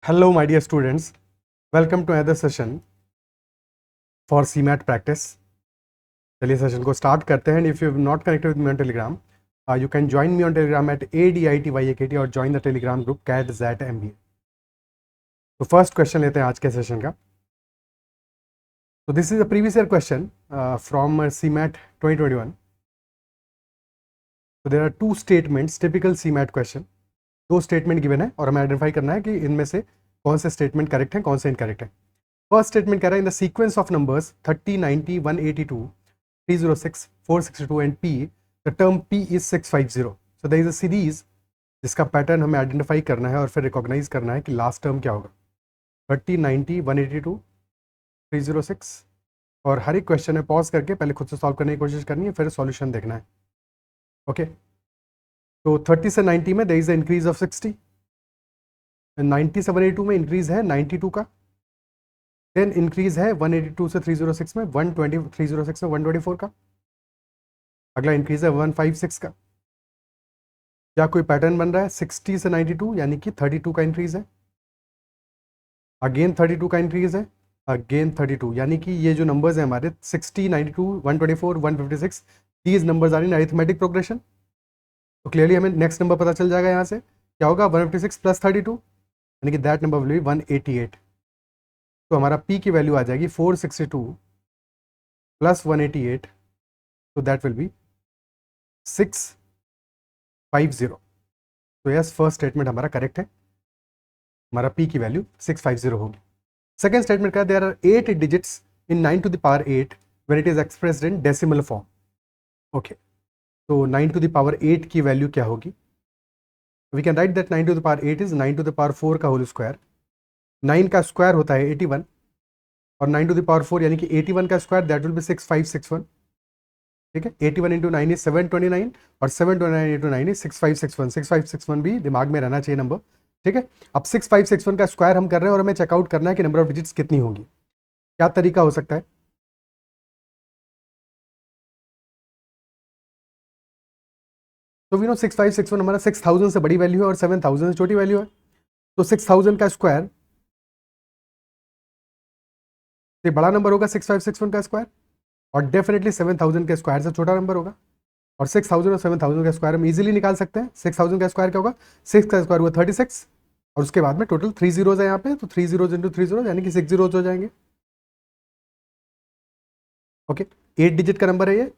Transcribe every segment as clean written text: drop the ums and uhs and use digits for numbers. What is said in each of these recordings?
Hello, my dear students. Welcome to another session for CMAT practice. चलिए session को start करते हैं. If you have not connected with me on Telegram, you can join me on Telegram at ADITYAKT और join the Telegram group CAT ZAT MBA. तो first question लेते हैं आज के सेशन का. So this is a previous year question from CMAT 2021. So there are two statements, typical CMAT question. दो statement given है और हमें आइडेंटिफाई करना है कि इनमें से कौन से स्टेटमेंट करेक्ट हैं, कौन से इनकरेक्ट हैं. फर्स्ट स्टेटमेंट कह रहा है in the sequence of numbers 30, 90, 182, 306, 462 and P, the term P is 650. So there is a series जिसका पैटर्न हमें आइडेंटिफाई करना है और फिर रिकॉग्नाइज करना है कि लास्ट टर्म क्या होगा. 30, 90, 182, 306 और हर एक क्वेश्चन है पॉज करके पहले खुद से सॉल्व करने की कोशिश करनी है, फिर सॉल्यूशन देखना है. ओके तो 30 से 90 में there is a increase of 60. 90 से 182 में इंक्रीज है 92 का. देन इंक्रीज है 182 से 306 में 120, 306 में 124 का. अगला इंक्रीज है 156 का. क्या कोई पैटर्न बन रहा है? 60 से 92 यानी कि 32 का इंक्रीज है. अगेन 32 का इंक्रीज है. अगेन 32 यानी कि ये जो नंबर्स हैं हमारे 60, 92, 124, 156, these numbers are in arithmetic progression. तो क्लियरली हमें नेक्स्ट नंबर पता चल जाएगा. यहाँ से क्या होगा? 156 प्लस 32 यानी कि दैट नंबर विल बी 188. तो हमारा P की वैल्यू आ जाएगी 462 प्लस 188, तो दैट विल बी 650. तो यस, फर्स्ट स्टेटमेंट हमारा करेक्ट है. हमारा P की वैल्यू 650 होगी. सेकेंड स्टेटमेंट का there are 8 digits in 9 to the power 8 when it is expressed in decimal form. Okay तो 9 to the power 8 की वैल्यू क्या होगी? We can write that 9 to the power 8 is 9 to the power 4 का whole square. 9 का square होता है 81 और 9 to the power 4 यानी कि 81 का स्क्वायर दैट विल बी 6561. ठीक है, 81 इंटू 9 इज 729 और 729 इंटू 9 इज 6561. 6561 भी दिमाग में रहना चाहिए नंबर. ठीक है, अब 6561 का स्क्वायर हम कर रहे हैं और हमें चेकआउट करना है कि नंबर ऑफ डिजिट्स कितनी होंगी. क्या तरीका हो सकता है? तो वी नो 6561 हमारा 6000 से बड़ी वैल्यू है और 7000 से छोटी वैल्यू है. तो 6000 का स्क्वायर से बड़ा नंबर होगा 6561 का स्क्वायर और डेफिनेटली 7000 के स्क्वायर से छोटा नंबर होगा. और 6000 और 7000 का स्क्वायर हम इजीली निकाल सकते हैं. 6000 का स्क्वायर क्या होगा? 6 का स्क्वायर हुआ 36 और उसके बाद में टोटल 3 जीरोज है यहाँ पे, तो 3 जीरोज इंटू 3 जीरो यानी कि 6 जीरोज हो जाएंगे. ओके 8 डिजिट का नंबर है ये,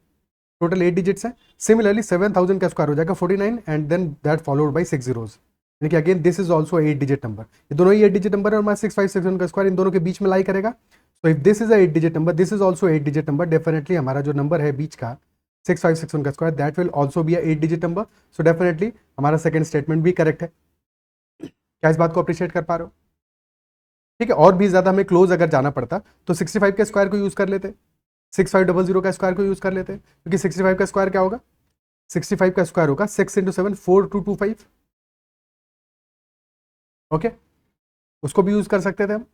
टोटल 8 डिजिट्स है. सिमिलरली 7000 का स्क्वायर हो जाएगा 49 and then that followed by 6 zeros यानी कि again this is also 8 digit number. ये दोनों ही 8 डिजिट नंबर है और हमारा 6561 का स्क्वायर इन दोनों के बीच में लाई करेगा. So if this is a 8 digit number, this is also 8 digit number, definitely हमारा जो नंबर है बीच का 6561 का square that will also be a 8 digit number. So definitely हमारा सेकंड स्टेटमेंट भी करेक्ट है. क्या इस बात को अप्रिशिएट कर पा रहे हो? ठीक है, और भी ज्यादा हमें क्लोज अगर जाना पड़ता तो 65 के स्क्वायर को यूज कर लेते, 6500 का स्क्वायर को यूज कर लेते, क्योंकि 65 का स्क्वायर क्या होगा? 65 का स्क्वायर होगा 6 इंटू 7 4225. ओके उसको भी यूज कर सकते थे हम.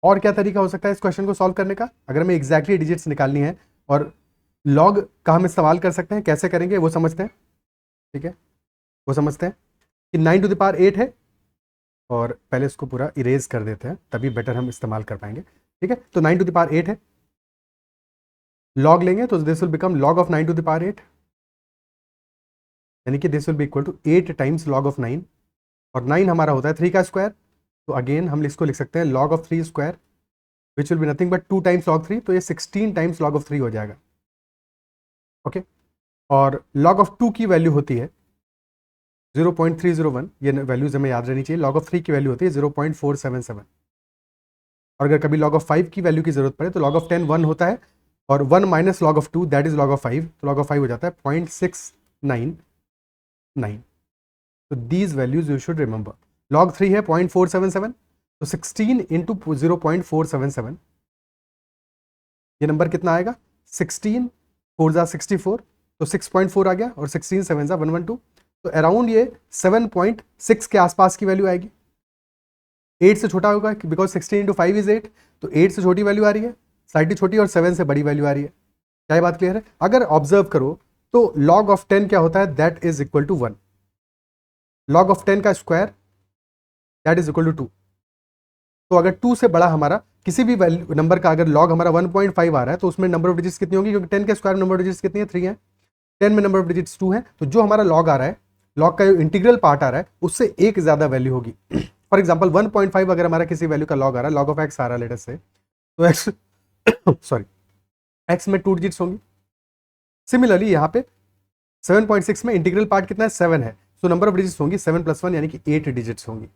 और क्या तरीका हो सकता है इस क्वेश्चन को सॉल्व करने का? अगर हमें एग्जैक्टली डिजिट्स निकालनी है और लॉग का हम इस्तेमाल कर सकते हैं. कैसे करेंगे वो समझते हैं. ठीक है, वो समझते हैं कि 9 टू द पावर 8 है और पहले इसको पूरा इरेज कर देते हैं, तभी बेटर हम इस्तेमाल कर पाएंगे. ठीक है, तो 9 टू द पावर 8 है, लॉग लेंगे तो this will become log of 9 to the power 8 यानी कि this will be equal to 8 times log of 9 और 9 हमारा होता है 3 का स्क्वायर. तो अगेन हम इसको लिख सकते हैं log of 3 square which will be nothing but 2 times log 3, तो ये 16 टाइम्स लॉग ऑफ 3 हो जाएगा. ओके और लॉग ऑफ 2 की वैल्यू होती है 0.301. ये वैल्यूज हमें याद रहनी चाहिए. लॉग ऑफ 3 की वैल्यू होती है 0.477 और अगर कभी लॉग ऑफ 5 की वैल्यू की जरूरत पड़े तो लॉग ऑफ 10 1 होता है और 1 minus log of 2 that is log of 5, तो लॉग ऑफ 5 हो जाता है 0.699. तो these values you should remember. Log 3 है 0.477, तो 16 इंटू 0.477 ये नंबर कितना आएगा? 16 4 जा 64, तो 6.4 आ गया और 16 7 जा 112, तो अराउंड ये 7.6 के आसपास की वैल्यू आएगी. 8 से छोटा होगा बिकॉज 16 इंटू 5 इज 8, तो 8 से छोटी वैल्यू आ रही है, स्लाइटली छोटी, और 7 से बड़ी वैल्यू आ रही है. क्या ये बात क्लियर है? अगर ऑब्जर्व करो तो लॉग ऑफ 10 क्या होता है? That is equal to 1. Log of 10 का square that is equal to 2। तो अगर 2 से बड़ा हमारा किसी भी वैल्यू नंबर का अगर लॉग हमारा 1.5 आ रहा है तो उसमें नंबर ऑफ डिजिट्स कितनी होगी, क्योंकि 10 के स्क्वायर में नंबर ऑफ डिजिट्स कितनी है, 3 है। 10 में नंबर ऑफ डिजिट्स 2 है, तो जो हमारा लॉग आ रहा है, लॉग का जो इंटीग्रल पार्ट आ रहा है उससे एक ज्यादा वैल्यू होगी। फॉर एग्जाम्पल 1.5 अगर हमारा किसी वैल्यू का लॉग आ रहा है, लॉग ऑफ एक्स आ रहा है लेटर से, तो एक्स सॉरी एक्स में 2 डिजिट्स होंगी। सिमिलरली यहाँ पे 7.6 में इंटीग्रल पार्ट कितना है, 7 है, तो नंबर ऑफ डिजिट्स होंगी 7 + 1 यानी कि 8 डिजिट्स होंगी।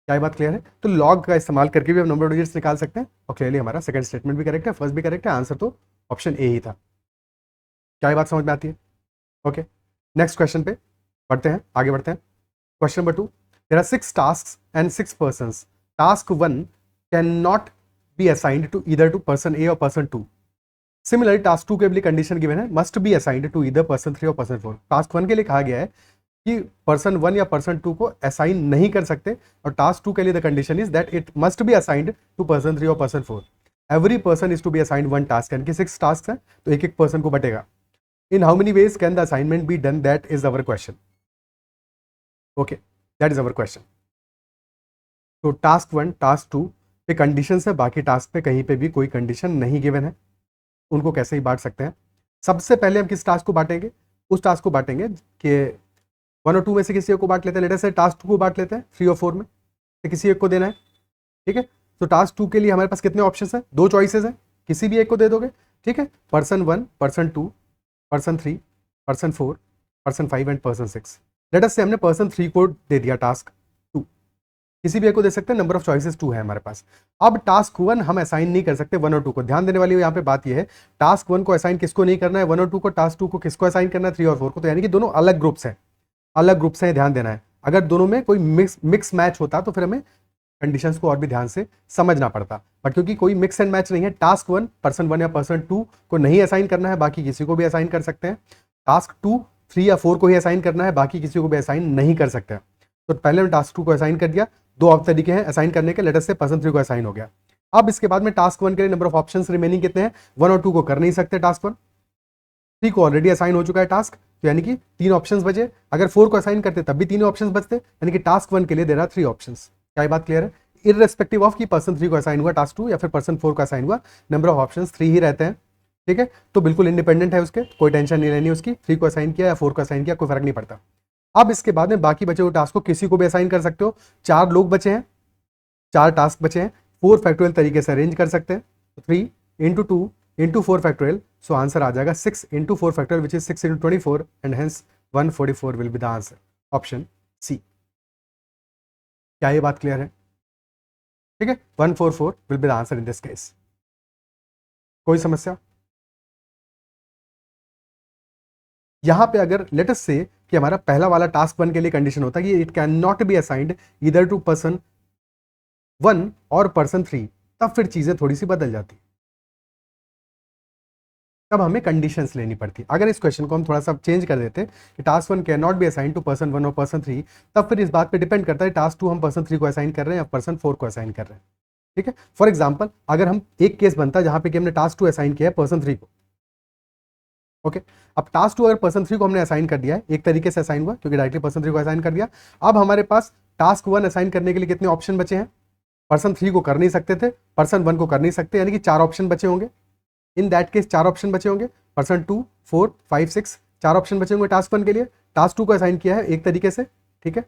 क्या ये बात क्लियर है? तो लॉग का इस्तेमाल करके भी हम नंबर ऑफ डिजिट्स निकाल सकते हैं, और क्लियरली हमारा सेकंड स्टेटमेंट भी करेक्ट है, फर्स्ट भी करेक्ट है, आंसर तो ऑप्शन ए ही था। क्या ये बात समझ में आती है? ओके, नेक्स्ट क्वेश्चन पे बढ़ते हैं, आगे बढ़ते हैं। Question number 2, there are 6 tasks and 6 persons. Task 1 can not be assigned to either to person A और पर्सन 2। सिमिलरली टास्क 2 के लिए कंडीशन गिवन है, must be assigned to either person 3 और पर्सन 4। टास्क 1 के लिए कहा गया है कि पर्सन 1 या पर्सन 2 को असाइन नहीं कर सकते, और टास्क 2 के लिए the condition is that it must be assigned to person 3 और person 4। Every person is to be assigned 1 task, यानी कि 6 टास्क है तो एक एक पर्सन को बटेगा। In how many ways can the assignment be done, that is our question. Okay, that is our question. तो टास्क 1 टास्क 2 पे कंडीशन है, बाकी टास्क पे कहीं पे भी कोई कंडीशन नहीं गिवन है, उनको कैसे ही बांट सकते हैं। सबसे पहले हम किस टास्क को बांटेंगे, उस टास्क को बांटेंगे कि 1 और 2 में से किसी एक को बांट लेते हैं, लेटर से टास्क 2 को बांट लेते हैं, 3 और 4 में से किसी एक को देना है, ठीक है। तो टास्क 2 के लिए हमारे पास कितने ऑप्शंस हैं, 2 चॉइसेस हैं, किसी भी एक को दे दोगे, ठीक है। Person 1, person 2, person 3, person 4, person 5 and person 6। Later से हमने पर्सन 3 को दे दिया टास्क 2, किसी भी एक को दे सकते हैं, नंबर ऑफ चॉइसेस 2 है हमारे पास। अब टास्क 1 हम असाइन नहीं कर सकते 1 और 2 को। ध्यान देने वाली यहाँ पे बात यह है, टास्क 1 को असाइन किसको नहीं करना है, 1 और 2 को। टास्क 2 को किसको असाइन करना है, 3 और 4 को। तो यानी कि दोनों अलग ग्रुप्स हैं, अलग ग्रुप से ध्यान देना है। अगर दोनों में कोई मिक्स मैच होता तो फिर हमें कंडीशंस को और भी ध्यान से समझना पड़ता, बट क्योंकि कोई मिक्स एंड मैच नहीं है, टास्क 1 पर्सन 1 या पर्सन 2 को नहीं असाइन करना है, बाकी किसी को भी असाइन कर सकते हैं। टास्क 2 3 या 4 को ही असाइन करना है, बाकी किसी को भी असाइन नहीं कर सकते। तो पहले हमने टास्क 2 को असाइन कर दिया, 2 और तरीके हैं असाइन करने के, लेटर से पर्सन 3 को असाइन हो गया। अब इसके बाद में टास्क 1 के लिए नंबर ऑफ ऑप्शंस रिमेनिंग कितने हैं, 1 और 2 को कर नहीं सकते टास्क 1, 3 को ऑलरेडी असाइन हो चुका है टास्क, तो यानी कि 3 ऑप्शंस बचे। अगर 4 को असाइन करते तब भी 3 ऑप्शंस बचते, यानी कि टास्क 1 के लिए दे रहा 3 ऑप्शंस। क्या ये बात क्लियर है? इररेस्पेक्टिव ऑफ कि पर्सन 3 को असाइन हुआ टास्क 2 या फिर पर्सन 4 को असाइन हुआ, नंबर ऑफ ऑप्शंस 3 ही रहते हैं, ठीक है। तो बिल्कुल इंडिपेंडेंट है उसके, कोई टेंशन नहीं लेनी उसकी, 3 को असाइन किया या 4 को असाइन किया, कोई फर्क नहीं पड़ता। अब इसके बाद में बाकी बचे हुए टास्क को किसी को भी असाइन कर सकते हो। 4 लोग बचे हैं, 4 टास्क बचे हैं, 4 फैक्टोरियल तरीके से अरेंज कर सकते हैं। 3 × 2 × 4 फैक्टोरियल, सो आंसर आ जाएगा 6 × 4 factorial which is 6 × 24 and hence 144 will be the answer, option C. क्या ये बात क्लियर है? ठीक है, 144 will be the answer in this case. कोई समस्या? यहां पे अगर लेटस से कि हमारा पहला वाला टास्क 1 के लिए कंडीशन होता है कि it can not be assigned either to person 1 और पर्सन 3, तब फिर चीजें थोड़ी सी बदल जाती, तब हमें कंडीशंस लेनी पड़ती। अगर इस क्वेश्चन को हम थोड़ा सा चेंज कर देते कि task 1 can not be assign to person 1 और पर्सन 3, तब फिर इस बात पे डिपेंड करता है टास्क 2 हम पर्सन 3 को असाइन कर रहे हैं या पर्सन 4 को असाइन कर रहे हैं, ठीक है। फॉर एग्जाम्पल अगर हम एक केस बनता है जहां पे कि हमने टास्क 2 असाइन किया है पर्सन 3 को, ओके। अब टास्क 2 अगर पर्सन 3 को हमने असाइन कर दिया है, एक तरीके से असाइन हुआ क्योंकि डायरेक्टली पर्सन 3 को असाइन कर दिया। अब हमारे पास टास्क 1 असाइन करने के लिए कितने ऑप्शन बचे हैं, पर्सन 3 को कर नहीं सकते थे, पर्सन 1 को कर नहीं सकते, यानी कि 4 ऑप्शन बचे होंगे। इन दैट केस 4 ऑप्शन बचे होंगे, पर्सन 2 4 5 6 4 ऑप्शन बचे होंगे टास्क 1 के लिए। टास्क 2 को असाइन किया है एक तरीके से, ठीक है।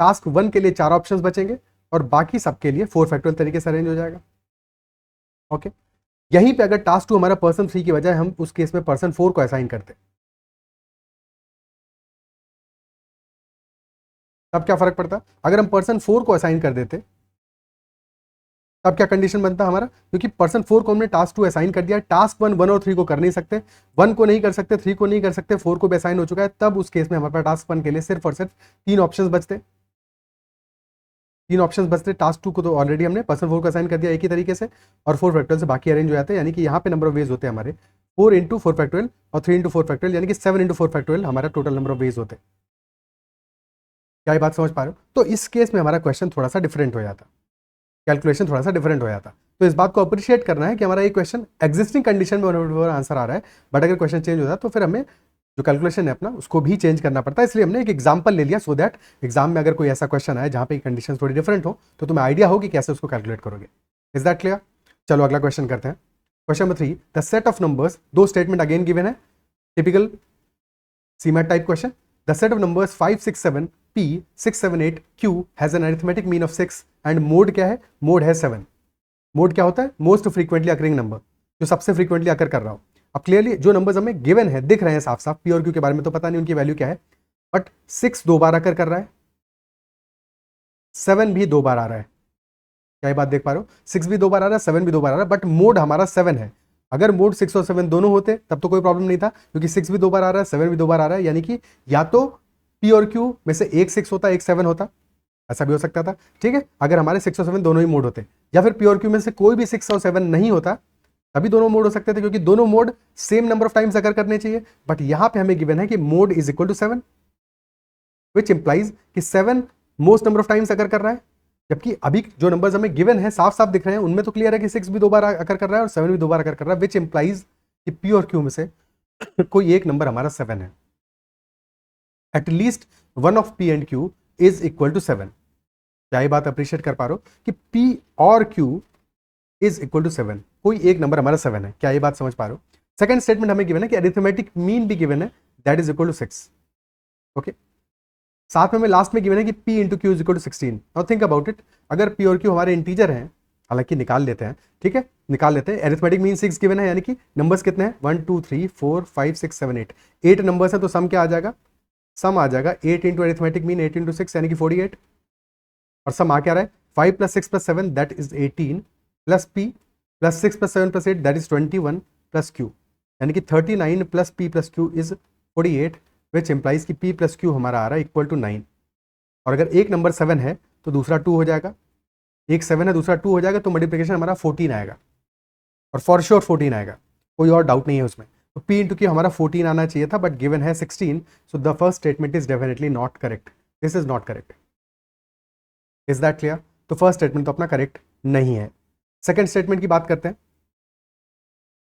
टास्क 1 के लिए 4 ऑप्शन बचेंगे और बाकी सबके लिए 4 फैक्टोरियल तरीके से अरेंज हो जाएगा, ओके। यहीं पे अगर टास्क 2 हमारा पर्सन 3 की बजाय हम उस केस में पर्सन 4 को असाइन करते, तब क्या फर्क पड़ता? अगर हम पर्सन 4 को असाइन कर देते तब क्या कंडीशन बनता हमारा, क्योंकि पर्सन 4 को हमने टास्क 2 असाइन कर दिया, टास्क 1 1 और 3 को कर नहीं सकते, 1 को नहीं कर सकते, 3 को नहीं कर सकते, 4 को भी असाइन हो चुका है, तब उस केस में हमारे पास टास्क 1 के लिए सिर्फ और सिर्फ 3 ऑप्शंस बचते, 3 ऑप्शंस बचते। टास्क 2 को तो ऑलरेडी हमने पर्सन 4 को असाइन कर दिया एक ही तरीके से, और 4 फैक्टोरियल से बाकी अरेंज हो जाते हैं, यानी कि यहाँ पे नंबर ऑफ वेज होते हैं हमारे 4 × 4 फैक्टोरियल और 3 × 4 फैक्टोरियल, यानी कि 7 × 4 फैक्टोरियल हमारा टोटल नंबर ऑफ वेज होते हैं। क्या ये बात समझ पा रहे हो? तो इस केस में हमारा क्वेश्चन थोड़ा सा डिफरेंट हो जाता, कैलकुलेशन थोड़ा सा डिफरेंट हो जाता। तो इस बात को अप्रिशिएट करना है कि हमारा ये क्वेश्चन एग्जिस्टिंग कंडीशन में आंसर आ रहा है, बट अगर क्वेश्चन चेंज होता तो फिर हमें जो कैलकुलेशन है अपना उसको भी चेंज करना पड़ता है, इसलिए हमने एक एग्जांपल ले लिया सो दैट एग्जाम में अगर कोई ऐसा क्वेश्चन आए जहाँ पे कंडीशन थोड़ी डिफरेंट हो तो तुम्हें आइडिया हो कि कैसे उसको कैलकुलेट करोगे। Is that clear? चलो अगला क्वेश्चन करते हैं। Question number 3, the set of numbers, दो स्टेटमेंट अगेन गिवन है, typical CMAT type question. The set of numbers 5 6 7 p 6 7 8 q has an arithmetic mean of 6 and mode क्या है? Mode है 7। Mode क्या होता है? मोस्ट फ्रीक्वेंटली अकरिंग नंबर, जो सबसे फ्रीक्वेंटली अकर कर रहा हो। अब क्लियरली जो नंबर्स हमें गिवन है दिख रहे हैं साफ साफ, पी और क्यू के बारे में तो पता नहीं उनकी वैल्यू क्या है, बट 6 दो बार अकर कर रहा है, 7 भी दो बार आ रहा है। क्या ये बात देख पा रहे हो? 6 भी दो बार आ रहा है, 7 भी दो बार आ रहा है, बट मोड हमारा 7 है। अगर मोड 6 और 7 दोनों होते तब तो कोई प्रॉब्लम नहीं था, क्योंकि 6 भी दो बार आ रहा है, 7 भी दो बार आ रहा है, यानी कि या तो पी और क्यू में से एक 6 होता, एक 7 होता, ऐसा भी हो सकता था। ठीक है, अगर हमारे 6 और 7 दोनों ही मोड होते, या फिर पी और क्यू में से कोई भी 6 और 7 नहीं होता, तभी दोनों मोड हो सकते थे, क्योंकि दोनों mode same number of times अगर करने चाहिए। बट यहां पे हमें गिवन है कि mode is equal to 7, which implies कि 7 मोस्ट नंबर ऑफ टाइम्स अगर कर रहा है, जबकि अभी जो नंबर्स हमें गिवन है साफ साफ दिख रहे हैं, उनमें तो क्लियर है कि 6 भी दो बार अकर कर रहा है और 7 भी दो बार अकर कर रहा है, विच इंप्लाइज कि पी और क्यू में से कोई एक नंबर हमारा 7 है। At least one of P and Q is equal to 7। क्या ये बात अप्रिशिएट कर पा रहे हो कि पी और क्यू इज इक्वल टू 7, कोई एक नंबर हमारा 7 है। क्या ये बात समझ पा रहे हो? सेकंड स्टेटमेंट हमें गिवन है कि अरिथमेटिक मीन भी गिवन है, that is equal to 6। Okay, साथ में हमें लास्ट में गिवन है कि p into Q is equal to 16। Now think about it, अगर p और q हमारे इंटीजर हैं, हालांकि निकाल लेते हैं, ठीक है निकाल लेते हैं। अरिथमेटिक मीन 6 गिवन है, यानी कि नंबर्स कितने हैं? 1 2 3 4 5 6 7 8, 8 नंबर्स है, तो सम क्या आ जाएगा? सम आ जाएगा 8 इंटू अरिथमेटिक मीन 8 इंटू 6 यानी कि 48, और सम आ क्या रहा है? 5 plus 6 plus 7 that is 18 plus p plus 6 plus 7 plus 8 that is 21 plus q, यानी कि 39 plus p plus q is 48, which implies कि p प्लस q हमारा आ रहा है इक्वल टू 9। और अगर एक नंबर 7 है तो दूसरा 2 हो जाएगा, एक 7 है दूसरा 2 हो जाएगा, तो मल्टीप्लिकेशन हमारा 14 आएगा, और फॉर श्योर 14 आएगा, कोई और डाउट नहीं है उसमें। तो p इंटू क्यू हमारा 14 आना चाहिए था, बट गिवन है 16, so the first statement is definitely not correct, this is not correct. Is that clear? तो फर्स्ट स्टेटमेंट तो अपना करेक्ट नहीं है। सेकंड स्टेटमेंट की बात करते हैं।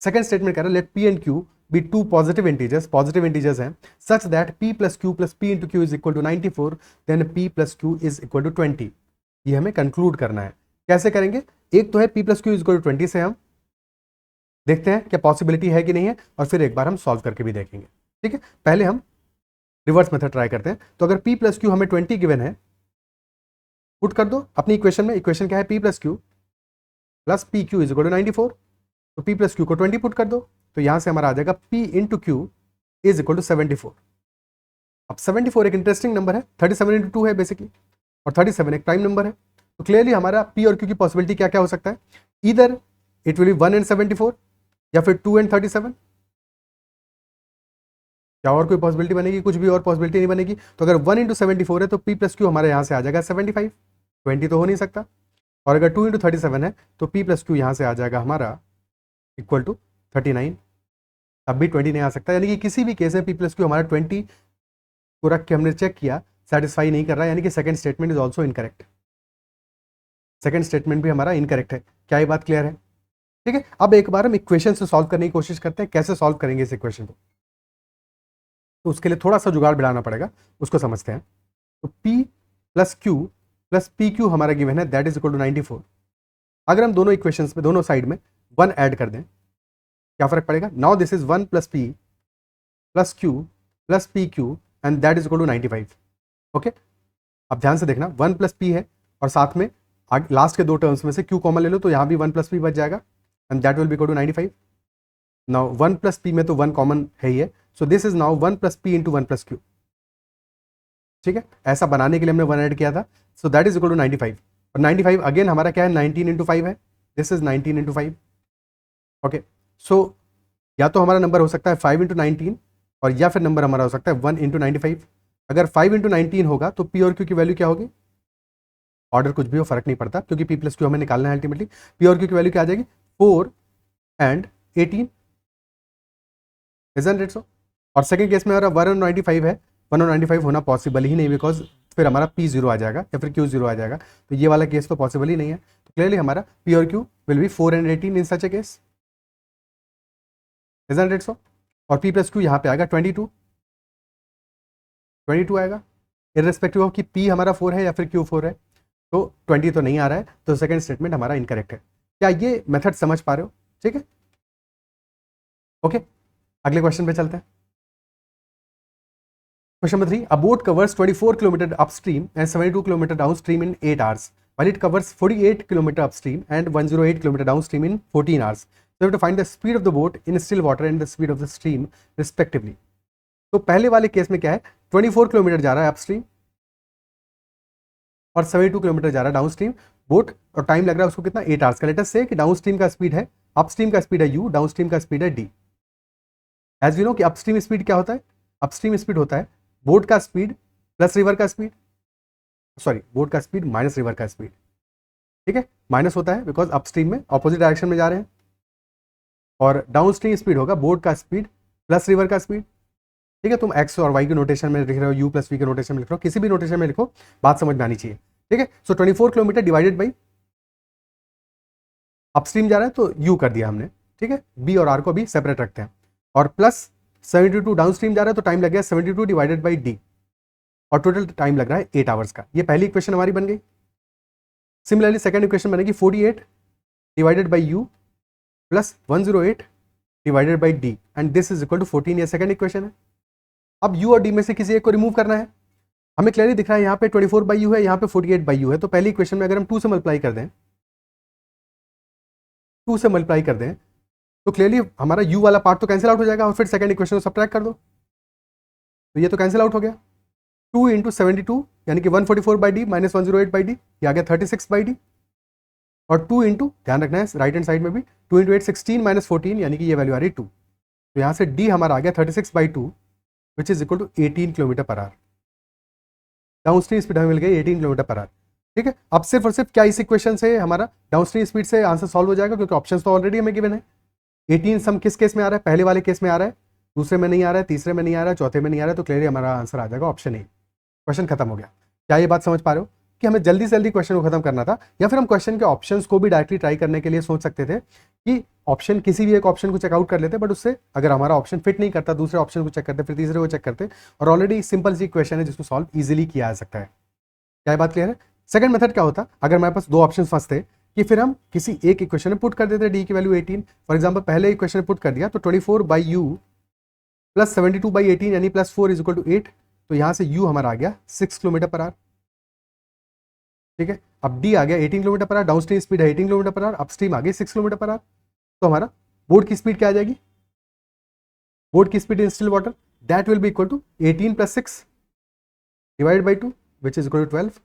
सेकंड स्टेटमेंट कह रहा है let p and q be two positive integers हैं, such that p plus q plus p into q is equal to 94, then p plus q is equal to 20। ये हमें कंक्लूड करना है। कैसे करेंगे? एक तो है p plus q is equal to 20 से हम देखते हैं क्या पॉसिबिलिटी है कि नहीं है, और फिर एक बार हम सॉल्व करके भी देखेंगे। ठीक है, पहले हम रिवर्स मेथड ट्राई करते हैं। तो अगर p plus q हमें 20 गिवन है, पुट कर दो अपनी इक्वेशन में। इक्वेशन क्या है? p plus q plus P Q is equal to 94, तो p प्लस क्यू को 20 पुट कर दो, तो यहां से हमारा आ जाएगा p into Q is equal to 74। अब 74 एक इंटरेस्टिंग नंबर है, 37 इंटू 2 है बेसिकली, और 37 एक प्राइम नंबर है। तो क्लियरली हमारा p और q की पॉसिबिलिटी क्या क्या हो सकता है? इधर इट विल बी 1 एंड 74, या फिर 2 एंड 37। क्या और कोई पॉसिबिलिटी बनेगी? कुछ भी और पॉसिबिलिटी नहीं बनेगी। तो अगर 1 इंटू 74 है तो p प्लस क्यू हमारे यहाँ से आ जाएगा 75, 20 तो हो नहीं सकता। और अगर 2 इंटू 37 है तो p प्लस क्यू यहाँ से आ जाएगा हमारा इक्वल टू 39, अब भी 20 नहीं आ सकता, यानी कि किसी भी केस में p प्लस क्यू हमारा 20 को रख के हमने चेक किया, सेटिस्फाई नहीं कर रहा है, यानी कि second statement is also incorrect. Second statement भी हमारा इनकरेक्ट है। क्या ये बात क्लियर है? ठीक है, अब एक बार हम इक्वेशन से सॉल्व करने की कोशिश करते हैं। कैसे सॉल्व करेंगे इस इक्वेशन को? तो उसके लिए थोड़ा सा जुगाड़ बढ़ाना पड़ेगा, उसको समझते हैं। तो p प्लस पी क्यू हमारा गिवन है, दैट इज इक्वल टू 94। अगर हम दोनों इक्वेशंस में दोनों साइड में 1 ऐड कर दें, क्या फर्क पड़ेगा? Now this is 1 plus p plus q plus P Q and that is equal to 95। Okay, अब ध्यान से देखना, 1 प्लस p है और साथ में लास्ट के दो टर्म्स में से q कॉमन ले लो, तो यहाँ भी 1 प्लस p बच जाएगा and that will be equal to 95। Now 1 plus p में तो 1 कॉमन है ही है, so this is now 1 plus p into 1 plus q। ठीक है, ऐसा बनाने के लिए हमने 1 ऐड किया था, so that is equal to 95। और 95 अगेन हमारा क्या है? 19 इंटू 5 है, दिस इज 19 इंटू 5। ओके, सो या तो हमारा नंबर हो सकता है 5 इंटू 19, और या फिर नंबर हमारा हो सकता है 1 इंटू 95। अगर 5 इंटू 19 होगा तो p और q की वैल्यू क्या होगी? ऑर्डर कुछ भी हो, फर्क नहीं पड़ता, क्योंकि p प्लस क्यू हमें निकालना है अल्टीमेटली। p और q की वैल्यू क्या आ जाएगी? 4 एंड 18, इजंट इट सो? और सेकंड केस में हमारा 1 और 95 है, 1 और 95 होना पॉसिबल ही नहीं, बिकॉज फिर हमारा p 0 आ जाएगा या फिर q 0 आ जाएगा, तो ये वाला केस तो पॉसिबल ही नहीं है। तो क्लियरली हमारा p और q will be 4 and 18 in such a case, isn't it सो? और p प्लस क्यू यहाँ पे आएगा 22, 22 आएगा, इररिस्पेक्टिव ऑफ कि P हमारा 4 है या फिर Q 4 है, तो 20 तो नहीं आ रहा है, तो सेकंड स्टेटमेंट हमारा इनकरेक्ट है। क्या ये मेथड समझ पा रहे हो? ठीक है, ओके, अगले क्वेश्चन पे चलते हैं। Question number 3, a boat covers 24 kilometre upstream and 72 kilometre downstream in 8 hours while it covers 48 kilometer upstream and 108 kilometer downstream in 14 hours. So we have to find the speed of the boat in still water and the speed of the stream respectively. तो पहले वाले case में क्या है, 24 kilometre जा रहा है upstream और 72 किलोमीटर जा रहा है डाउनस्ट्रीम बोट, और टाइम लग रहा है उसको कितना, 8 hours का। लेट अस से कि डाउनस्ट्रीम का स्पीड है, अपस्ट्रीम का स्पीड है u, डाउनस्ट्रीम का स्पीड है d। एज वी नो कि अपस्ट्रीम स्पीड क्या होता है, अपस्ट्रीम स्पीड होता है बोट का स्पीड प्लस रिवर का स्पीड, सॉरी बोट का स्पीड माइनस रिवर का स्पीड। ठीक है, माइनस होता है बिकॉज अपस्ट्रीम में ऑपोजिट डायरेक्शन में जा रहे हैं, और डाउनस्ट्रीम स्पीड होगा बोट का स्पीड प्लस रिवर का स्पीड। ठीक है, तुम एक्स और वाई के नोटेशन में लिख रहे हो, यू प्लस वी के नोटेशन में लिख रहे हो, किसी भी नोटेशन में लिखो, बात समझ में आनी चाहिए। ठीक है, सो 24 किलोमीटर डिवाइडेड बाई अपस्ट्रीम जा रहा है तो यू कर दिया हमने। ठीक है, बी और आर को भी सेपरेट रखते हैं, और प्लस 72 डाउनस्ट्रीम जा रहा है तो टाइम लग गया 72 डिवाइडेड बाई डी, और टोटल टाइम लग रहा है 8 आवर्स का। ये पहली इक्वेशन हमारी बन गई। सिमिलरली सेकंड इक्वेशन बनेगी 48 divided by U plus 108 divided by D and this is equal to 14। ये सेकंड इक्वेशन है। अब यू और डी में से किसी एक को रिमूव करना है। हमें क्लियरली दिख रहा है यहाँ पे 24 बाई यू है, यहाँ पे 48 बाई यू है, तो पहली इक्वेशन में अगर हम 2 से मल्टीप्लाई कर दें, 2 से मल्टीप्लाई कर दें तो क्लियरली हमारा यू वाला पार्ट तो कैंसिल आउट हो जाएगा, और फिर सेकंड इक्वेशन को सब्ट्रैक्ट कर दो तो ये तो कैंसिल आउट हो गया। 2 इंटू 72 यानी कि 144 by D minus 108 by D, ये आ गया 36 बाई डी, और 2 इंटू, ध्यान रखना है राइट हैंड साइड में भी, 2 इंटू 8 16 माइनस 14 यानी कि ये वैल्यू आ रही 2, तो यहाँ से डी हमारा आ गया 36 by 2 which is equal to 18 kilometre per hour. Downstream speed हमें मिल गई 18 किलोमीटर पर आवर। ठीक है, अब सिर्फ और सिर्फ क्या इस इक्वेशन से हमारा डाउनस्ट्रीम स्पीड से आंसर सॉल्व हो जाएगा, क्योंकि ऑप्शंस तो ऑलरेडी हमें गिवन है। 18 सम किस केस में आ रहा है, पहले वाले केस में आ रहा है, दूसरे में नहीं आ रहा है, तीसरे में नहीं आ रहा है, चौथे में नहीं आ रहा है, तो क्लियरली हमारा आंसर आ जाएगा ऑप्शन ए। क्वेश्चन खत्म हो गया। क्या ये बात समझ पा रहे हो कि हमें जल्दी से जल्दी क्वेश्चन को खत्म करना था, या फिर हम क्वेश्चन के ऑप्शंस को भी डायरेक्टली ट्राई करने के लिए सोच सकते थे कि ऑप्शन किसी भी एक ऑप्शन को चेकआउट कर लेते, बट उससे अगर हमारा ऑप्शन फिट नहीं करता दूसरे ऑप्शन को चेक करते, फिर तीसरे को चेक करते, और ऑलरेडी सिंपल सी क्वेश्चन है जिसको सॉल्व इजीली किया जा सकता है। क्या बात क्लियर है? सेकंड मेथड क्या होता, अगर हमारे पास दो ऑप्शन फंसते कि फिर हम किसी एक इक्वेशन में पुट कर देते डी की वैल्यू 18। फॉर एग्जांपल पहले इक्वेशन में पुट कर दिया तो 24 बाई यू प्लस 72 बाई 18 यानी प्लस 4 इज इक्वल टू 8, तो यहां से यू हमारा आ गया 6 किलोमीटर पर आवर। ठीक है, अब डी आ गया 18 kilometre per hour, downstream speed है 18 किलोमीटर पर आवर, अपस्ट्रीम आ गई 6 किलोमीटर पर आवर, तो हमारा बोर्ड की स्पीड क्या आ जाएगी, बोर्ड की speed in still water that will be equal to 18 plus 6 divided by 2 which is equal to 12,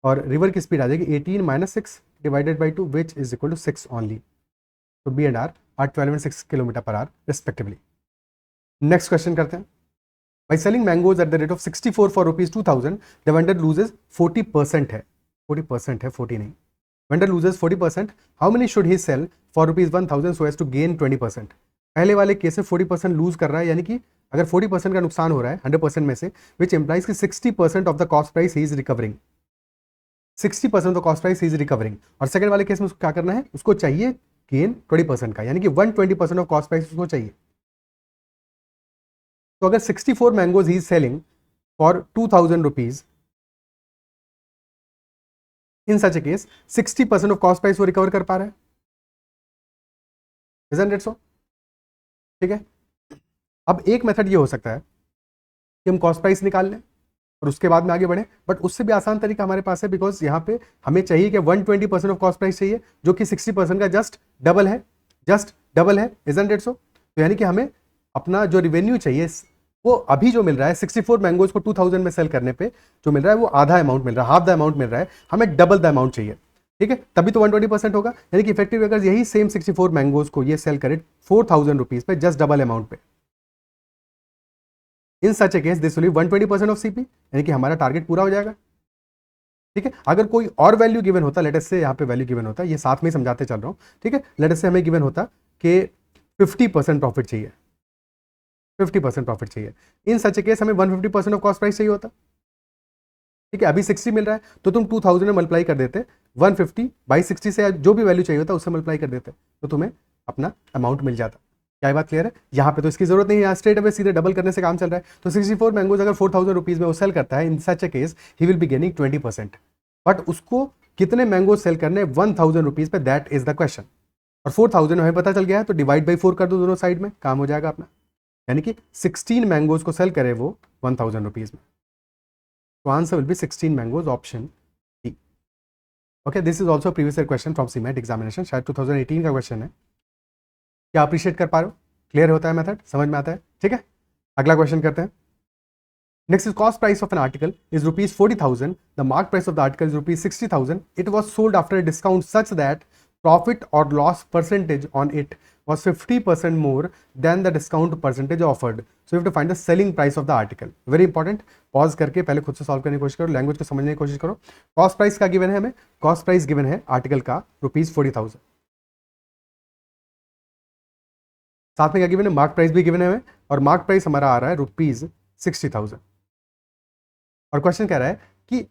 और रिवर की स्पीड आ जाएगी 18 minus 6 divided by 2 which is equal to 6 only. तो B and R 12 and 6 kilometre per hour respectively. Next question करते हैं। By selling mangoes at the rate of 64 for rupees 2000 the vendor loses 40% है, 40% है, 40 नहीं, vendor loses 40%, how many should he sell for rupees 1000 so as to gain 20%। पहले वाले case में 40% loose कर रहा है, यानी कि अगर 40% का नुकसान हो रहा है 100% में से, विच इंप्लाइज कि 60% of the cost price he is recovering, 60% of the cost price he is recovering. और सेकंड वाले केस में उसको क्या करना है, उसको चाहिए गेन 20% का, यानी कि 120% ऑफ कॉस्ट प्राइस उसको चाहिए। तो अगर 64 mangoes he selling for 2000 rupees, in such a case 60% of cost price वो रिकवर कर पा रहा है, isn't it so? ठीक है, अब एक मेथड ये हो सकता है कि हम कॉस्ट प्राइस निकाल लें और उसके बाद में आगे बढ़े, बट उससे भी आसान तरीका हमारे पास है, बिकॉज यहाँ पे हमें चाहिए कि 120% ऑफ कॉस्ट प्राइस चाहिए, जो कि 60% का जस्ट डबल है, जस्ट डबल है, isn't it so? तो यानी कि हमें अपना जो रिवेन्यू चाहिए वो अभी जो मिल रहा है 64 मैंगोज को 2000 में सेल करने पे जो मिल रहा है वो आधा अमाउंट मिल रहा है, हाफ द अमाउंट मिल रहा है, हमें डबल द अमाउंट चाहिए। ठीक है, तभी तो 120% होगा, यानी कि इफेक्टिव अगर यही सेम 64 मैंगोज को ये सेल करे 4000 रुपीज पे जस्ट डबल अमाउंट पे, in such a case this will be 120% of CP, यानी कि हमारा टारगेट पूरा हो जाएगा। ठीक है, अगर कोई और वैल्यू गिवन होता, लेट अस से यहाँ पे वैल्यू गिवन होता, ये साथ में समझाते चल रहा हूँ, ठीक है, लेट अस से हमें गिवन होता कि 50% प्रॉफिट चाहिए, 50% प्रॉफिट चाहिए, इन सच ए केस हमें 150% ऑफ कॉस्ट प्राइस चाहिए होता। ठीक है, अभी 60 मिल रहा है तो तुम 2000 में मल्टीप्लाई कर देते, 150 बाई 60 से जो भी वैल्यू चाहिए होता उससे मल्टीप्लाई कर देते, तो तुम्हें अपना अमाउंट मिल जाता। क्या बात क्लियर है? यहाँ पे तो इसकी जरूरत नहीं है, यहाँ स्ट्रेट अवे सीधे डबल करने से काम चल रहा है। तो 64 मैंगोज अगर 4000 रुपीज में वो सेल करता है, in such a case he will be gaining 20%। But उसको कितने मैंगो सेल करने 1000 रुपीज पे, दैट इज द क्वेश्चन। और 4000 हमें पता चल गया है, तो डिवाइड बाई 4 कर दो दोनों साइड में, काम हो जाएगा अपना। यानी कि 16 मैंगोज को सेल करे वो 1000 रुपीज में। तो answer will be 16 mangoes, option D. Okay, this is also previous year question from CMAT examination, शायद 2018 का क्वेश्चन है। क्या अप्रिशिएट कर पा रहे हो? क्लियर होता है मेथड, समझ में आता है? ठीक है, अगला क्वेश्चन करते हैं। Next is cost price of an article is rupees 40,000. The mark price of the article is rupees 60,000. It was sold after a discount such that profit or loss percentage on it was 50% more than the discount percentage offered. So you have to find the selling price of the article. Very important. Pause करके पहले खुद से solve करने की कोशिश करो, language को समझने की कोशिश करो। कॉस्ट प्राइस का गिवन है हमें, कॉस्ट प्राइस गिवन है आर्टिकल का रुपीज 40,000। साथ में क्या गिवन है? मार्क प्राइस भी गिवन है हमें, और मार्क प्राइस हमारा आ रहा है रुपीज 60,000। और क्वेश्चन कह रहा है कि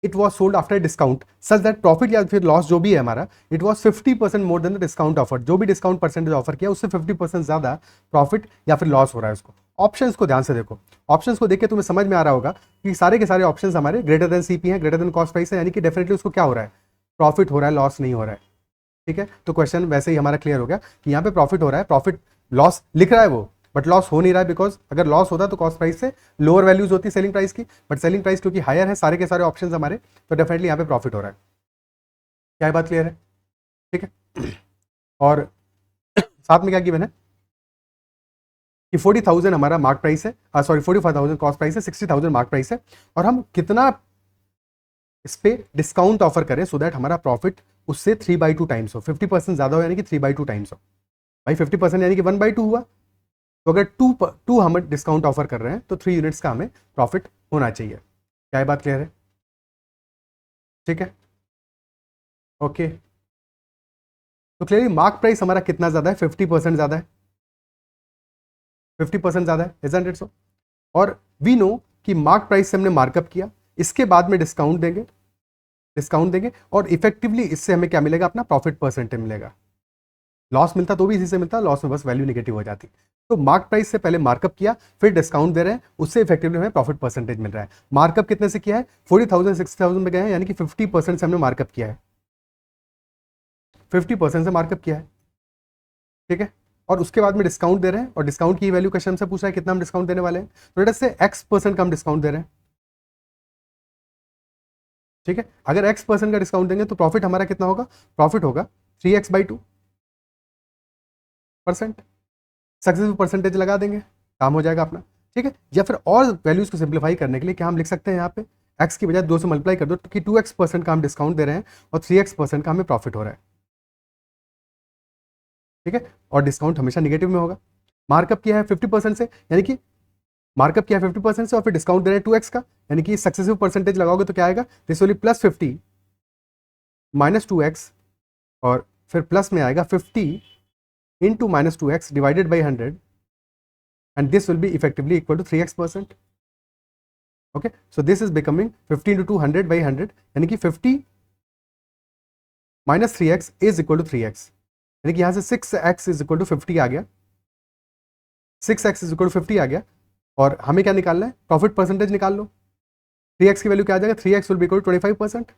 it was sold after discount such that profit या फिर लॉस जो भी है हमारा, it was 50% more than the discount offer. जो भी डिस्काउंट परसेंटेज ऑफर किया उससे 50% ज्यादा प्रॉफिट या फिर लॉस हो रहा है उसको। ऑप्शंस को ध्यान से देखो, ऑप्शंस को देख के तुम्हें समझ में आ रहा होगा कि सारे के सारे ऑप्शंस हमारे ग्रेटर देन सीपी हैं, ग्रेटर देन कॉस्ट प्राइस है, यानी कि डेफिनेटली उसको क्या हो रहा है? प्रॉफिट हो रहा है, लॉस नहीं हो रहा है। ठीक है, तो क्वेश्चन वैसे ही हमारा क्लियर हो गया कि यहाँ पे प्रॉफिट हो रहा है, प्रॉफिट लॉस लिख रहा है वो, बट लॉस हो नहीं रहा है, बिकॉज अगर लॉस होता तो कॉस्ट प्राइस से लोअर वैल्यूज होती सेलिंग प्राइस की, बट सेलिंग प्राइस क्योंकि हायर है सारे के सारे ऑप्शंस हमारे, तो डेफिनेटली यहाँ पे प्रॉफिट हो रहा है। क्या बात क्लियर है? ठीक है, और साथ में क्या गिवन है कि 40,000 हमारा मार्क प्राइस है, सॉरी 45,000 कॉस्ट प्राइस है, 60,000 मार्क प्राइस है, और हम कितना इस पे डिस्काउंट ऑफर करें सो दैट हमारा प्रॉफिट उससे 3/2 टाइम्स हो, 50% ज्यादा हो, यानी कि 3/2 टाइम्स हो। भाई 50% यानी कि 1/2 हुआ, तो अगर टू हम डिस्काउंट ऑफर कर रहे हैं तो 3 यूनिट्स का हमें प्रॉफिट होना चाहिए। क्या बात क्लियर है? ठीक है, ओके। तो क्लियरली मार्क प्राइस हमारा कितना ज्यादा है? 50% ज्यादा है, 50% ज्यादा है, इजंट इट सो? और वी नो कि मार्क प्राइस से हमने मार्कअप किया, इसके बाद में डिस्काउंट देंगे, और इफेक्टिवली इससे हमें क्या मिलेगा? अपना प्रॉफिट परसेंटेज मिलेगा। लॉस मिलता तो भी इसी से मिलता, लॉस में बस वैल्यू नेगेटिव हो जाती। तो मार्क प्राइस से पहले मार्कअप किया, फिर डिस्काउंट दे रहे हैं, उससे इफेक्टिवली हमें प्रॉफिट परसेंटेज मिल रहा है। मार्कअप कितने से किया है? 40,000 60,000 में गए हैं, यानी कि 50% से हमने मार्कअप किया है, 50% से मार्कअप किया है। ठीक है, और उसके बाद में डिस्काउंट दे रहे हैं, और डिस्काउंट की वैल्यू क्वेश्चन से पूछा है कितना हम डिस्काउंट देने वाले हैं, तो लेट अस से X% का हम डिस्काउंट दे रहे हैं। ठीक है, अगर X% का डिस्काउंट देंगे तो प्रॉफिट हमारा कितना होगा? प्रॉफिट होगा 3x/2%। सक्सेसफुल परसेंटेज लगा देंगे, काम हो जाएगा अपना। ठीक है, या फिर और वैल्यूज को सिंप्लीफाई करने के लिए क्या हम लिख सकते हैं यहाँ पे? x की बजाय 2 से मल्टीप्लाई कर दो कि 2x% का हम डिस्काउंट दे रहे हैं और 3x% का हमें प्रॉफिट हो रहा है। ठीक है, और डिस्काउंट हमेशा निगेटिव में होगा। मार्कअप किया है 50% से, यानी कि मार्कअप किया है 50% से, और फिर डिस्काउंट दे रहे हैं 2x का, यानी कि सक्सेसिव परसेंटेज लगाओगे तो क्या आएगा? दिस विल बी +50 -2x, और फिर प्लस में आएगा 50 into -2x divided by 100, and this will be effectively equal to 3x%. Okay, so this is becoming 50 into 200 by 100, यानी कि 50 minus 3x is equal to 3x, यानी कि यहाँ से 6x is equal to 50 आ गया, 6x is equal to 50 आ गया, और हमें क्या निकालना है? प्रॉफिट परसेंटेज निकाल लो। 3x की वैल्यू क्या आ जाएगा? 3x will be equal to 25%।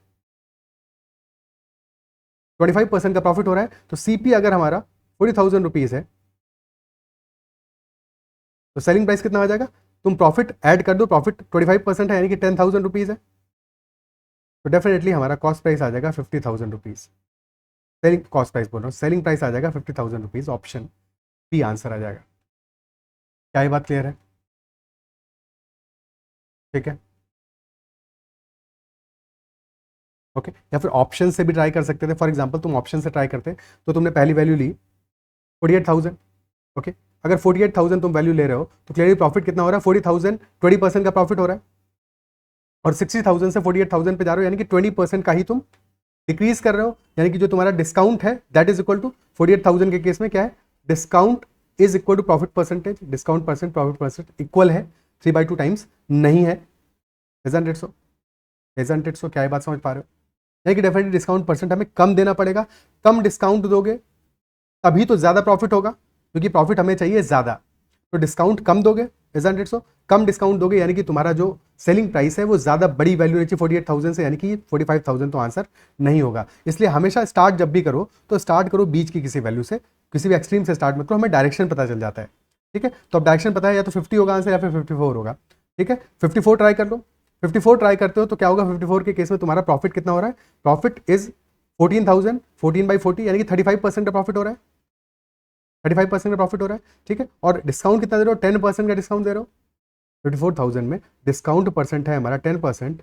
25% का प्रॉफिट हो रहा है, तो CP अगर हमारा 40,000 रुपीज है, तो सेलिंग प्राइस कितना आ जाएगा? तुम प्रॉफिट ऐड कर दो, प्रॉफिट 25% है, यानी कि 10,000 रुपीज है, तो डेफिनेटली हमारा कॉस्ट प्राइस आ जाएगा 50,000 रुपीज। सेलिंग कॉस्ट प्राइस बोल रहा हूँ, सेलिंग प्राइस आ जाएगा 50,000 रुपीज, ऑप्शन बी आंसर आ जाएगा। क्या ये बात क्लियर है? ठीक है, ओके। या फिर ऑप्शन से भी ट्राई कर सकते थे। फॉर एग्जांपल तुम ऑप्शन से ट्राई करते तो तुमने पहली वैल्यू ली 48,000, ओके। अगर 48,000 तुम वैल्यू ले रहे हो तो क्लियरली प्रॉफिट कितना हो रहा है? 40,000, 20% का प्रॉफिट हो रहा है, और 60,000 से 48,000 पे जा रहे हो, यानी कि 20% का ही तुम डिक्रीज कर रहे हो, यानी कि जो तुम्हारा डिस्काउंट है दैट इज इक्वल टू 48,000 के केस में क्या है? Discount is equal to profit percentage, discount percent profit percent equal है 3/2 टाइम्स नहीं है। Isn't it so? Isn't it so? क्या ये बात समझ पा रहे हो? यानी कि डेफिनेटली डिस्काउंट परसेंट हमें कम देना पड़ेगा, कम डिस्काउंट दोगे तभी तो ज्यादा प्रॉफिट होगा, क्योंकि प्रॉफिट हमें चाहिए ज़्यादा, तो डिस्काउंट कम दोगे, isn't it so, come discount दोगे, यानी कि तुम्हारा जो सेलिंग प्राइस है वो ज़्यादा बड़ी वैल्यू रहती है 48,000 से, यानी कि 45,000 तो आंसर नहीं होगा। इसलिए हमेशा स्टार्ट जब भी करो तो स्टार्ट करो बीच की किसी वैल्यू से, किसी भी एक्सट्रीम से स्टार्ट मत करो, हमें डायरेक्शन पता चल जाता है। ठीक है, तो अब डायरेक्शन पता है, या तो 50 होगा आंसर या फिर 54 होगा। ठीक है, 54 ट्राई कर लो। 54 ट्राई करते हो तो क्या होगा, 54 के केस में तुम्हारा प्रॉफिट कितना हो रहा है, प्रॉफिट इज 14,000, 14/40 यानी कि 35% का प्रॉफिट हो रहा है, 35% का प्रॉफिट हो रहा है। ठीक है, और डिस्काउंट कितना दे रहे हो, 10% का डिस्काउंट दे रहे हो। 54,000 में डिस्काउंट परसेंट है हमारा 10%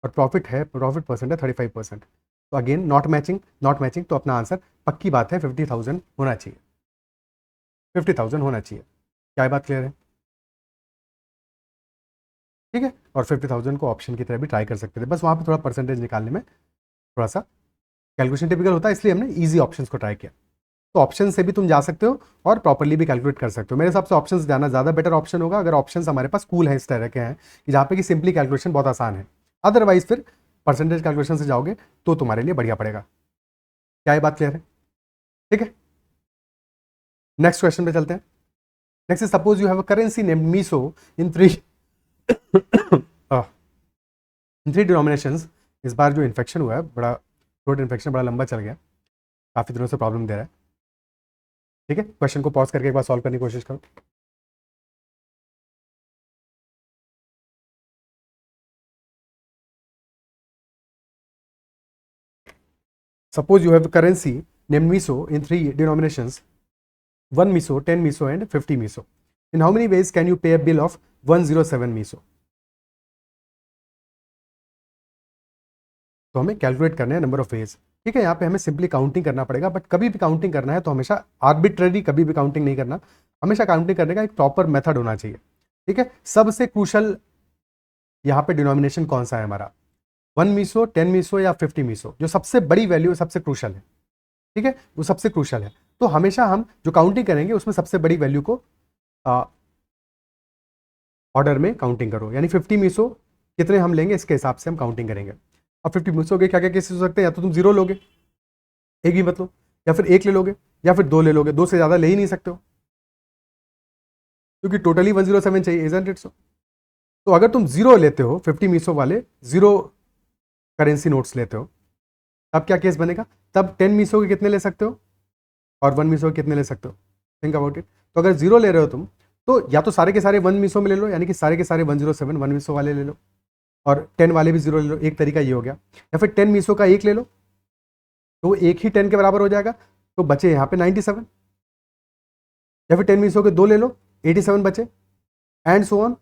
और प्रॉफिट परसेंट है 35%। तो again not matching, not matching, तो अपना आंसर पक्की बात है 50,000 होना चाहिए, 50,000 होना चाहिए। क्या बात क्लियर है? ठीक है, और 50,000 को ऑप्शन की तरह भी ट्राई कर सकते थे, बस वहाँ पे थोड़ा परसेंटेज निकालने में थोड़ा सा कैलकुलेशन टिपिकल होता है, इसलिए हमने ईजी ऑप्शंस को ट्राई किया। तो ऑप्शन से भी तुम जा सकते हो और प्रॉपर्ली भी कैलकुलेट कर सकते हो। मेरे हिसाब से ऑप्शंस जाना ज़्यादा बेटर ऑप्शन होगा, अगर ऑप्शंस हमारे पास कूल है, इस तरह के हैं कि जहाँ पे कि सिंपली कैलकुलेशन बहुत आसान है। अदरवाइज फिर परसेंटेज कैलकुलेशन से जाओगे तो तुम्हारे लिए बढ़िया पड़ेगा। क्या ये बात क्लियर है? ठीक है, नेक्स्ट क्वेश्चन पे चलते हैं। Next is suppose you have a currency named miso in three denominations. इस बार जो इन्फेक्शन हुआ है, बड़ा थ्रोट इन्फेक्शन बड़ा लंबा चल गया, काफ़ी दिनों से प्रॉब्लम दे रहा है। ठीक है, क्वेश्चन को पॉज करके एक बार सॉल्व करने की कोशिश करो। Suppose you have a currency named MISO in three denominations, 1 MISO, 10 MISO and 50 MISO. In how many ways can you pay a bill of 107 MISO? तो हमें कैलकुलेट करना है नंबर ऑफ वेज। ठीक है, यहाँ पे हमें सिंपली काउंटिंग करना पड़ेगा, बट कभी भी काउंटिंग करना है तो हमेशा आर्बिट्ररी कभी भी काउंटिंग नहीं करना, हमेशा काउंटिंग करने का एक प्रॉपर मेथड होना चाहिए। ठीक है, सबसे क्रूशल यहाँ पे डिनोमिनेशन कौन सा है हमारा, 1 मीसो, 10 मीसो या 50 मीसो, जो सबसे बड़ी वैल्यू सबसे क्रूशल है। ठीक है, वो सबसे क्रूशल है, तो हमेशा हम जो काउंटिंग करेंगे उसमें सबसे बड़ी वैल्यू को ऑर्डर में काउंटिंग करो, यानी 50 मीसो कितने हम लेंगे इसके हिसाब से हम काउंटिंग करेंगे। अब 50 मीसो के क्या क्या केसेस हो सकते हैं, या तो तुम जीरो लोगे, एक ही मतलब, या फिर एक ले लोगे, या फिर दो ले लोगे, दो से ज़्यादा ले ही नहीं सकते हो क्योंकि टोटली 107 चाहिए, इजंट इट सो। तो अगर तुम जीरो लेते हो, 50 मीसो वाले जीरो करेंसी नोट्स लेते हो, तब क्या केस बनेगा, तब 10 मीसो के कितने ले सकते हो और 1 मीसो के कितने ले सकते हो, थिंक अबाउट इट। तो अगर जीरो ले रहे हो तुम, तो या तो सारे के सारे 1 मीसो में ले लो, यानी कि सारे के सारे 107 1 मीसो वाले ले लो, और 10 वाले भी जीरो ले लो, एक तरीका ये हो गया। या फिर 10 मीसो का एक ले लो, तो वो एक ही 10 के बराबर हो जाएगा, तो बचे यहाँ पे 97। या फिर 10 मीसो के दो ले लो, 87 बचे, एंड सो ऑन।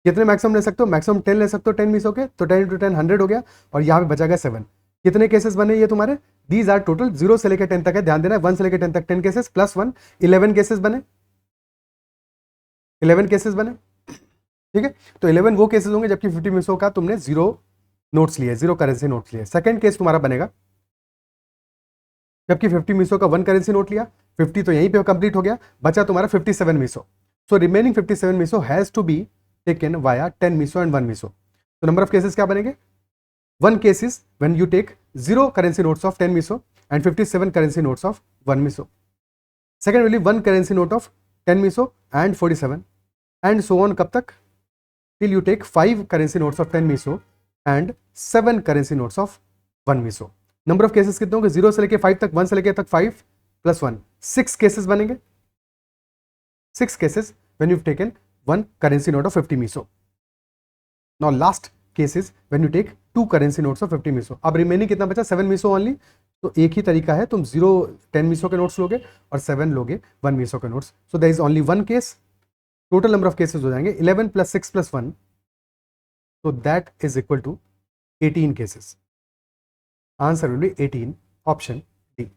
कितने मैक्सिमम ले सकते हो, मैक्सिमम 10 ले सकते हो 10 मीसो के, तो 10 × 10 100 हो गया, और यहाँ पे बचा गया 7। कितने केसेस बने ये तुम्हारे, दीज आर टोटल, 0 से लेकर 10 तक है, ध्यान देना है, 1 से लेकर 10 तक 10 केसेस प्लस 1, 11 केसेस बने, 11 केसेस बने। ठीक है, तो 11 वो केसेस होंगे जबकि 50 मीसो का तुमने जीरो नोट्स लिए, जीरो करेंसी नोट्स लिए। सेकंड केस तुम्हारा बनेगा जबकि 50 मीसो का 1 करेंसी नोट लिया, 50 तो यहीं पे कंप्लीट हो गया, बचा तुम्हारा 57 miso. So remaining 57 miso has to be taken via 10 miso and 1 miso. तो नंबर ऑफ केसेस क्या बनेंगे, 1 cases when you take 0 currency notes of 10 miso and 57 currency notes of 1 miso. Second will be 1 currency note of 10 miso and 47, and so on कब तक, till you take 5 currency notes of 10 miso and 7 currency notes of 1 miso. Number of cases कितने होंगे, 0 से लेके 5 तक, 1 से लेके तक 5 प्लस 1, 6 केसेस बनेंगे, 6 cases when you've taken 1 currency note of 50 miso. Now last cases when you take 2 currency notes of 50 miso. अब रिमेनिंग कितना बचा, 7 मिसो ओनली। तो एक ही तरीका है, तुम 0 10 मिसो के नोट्स लोगे और 7 लोगे 1 मिसो के notes. So there is only 1 case, total number of cases हो जाएंगे 11 + 6 + 1, so that is equal to 18 cases. Answer will be 18, option D.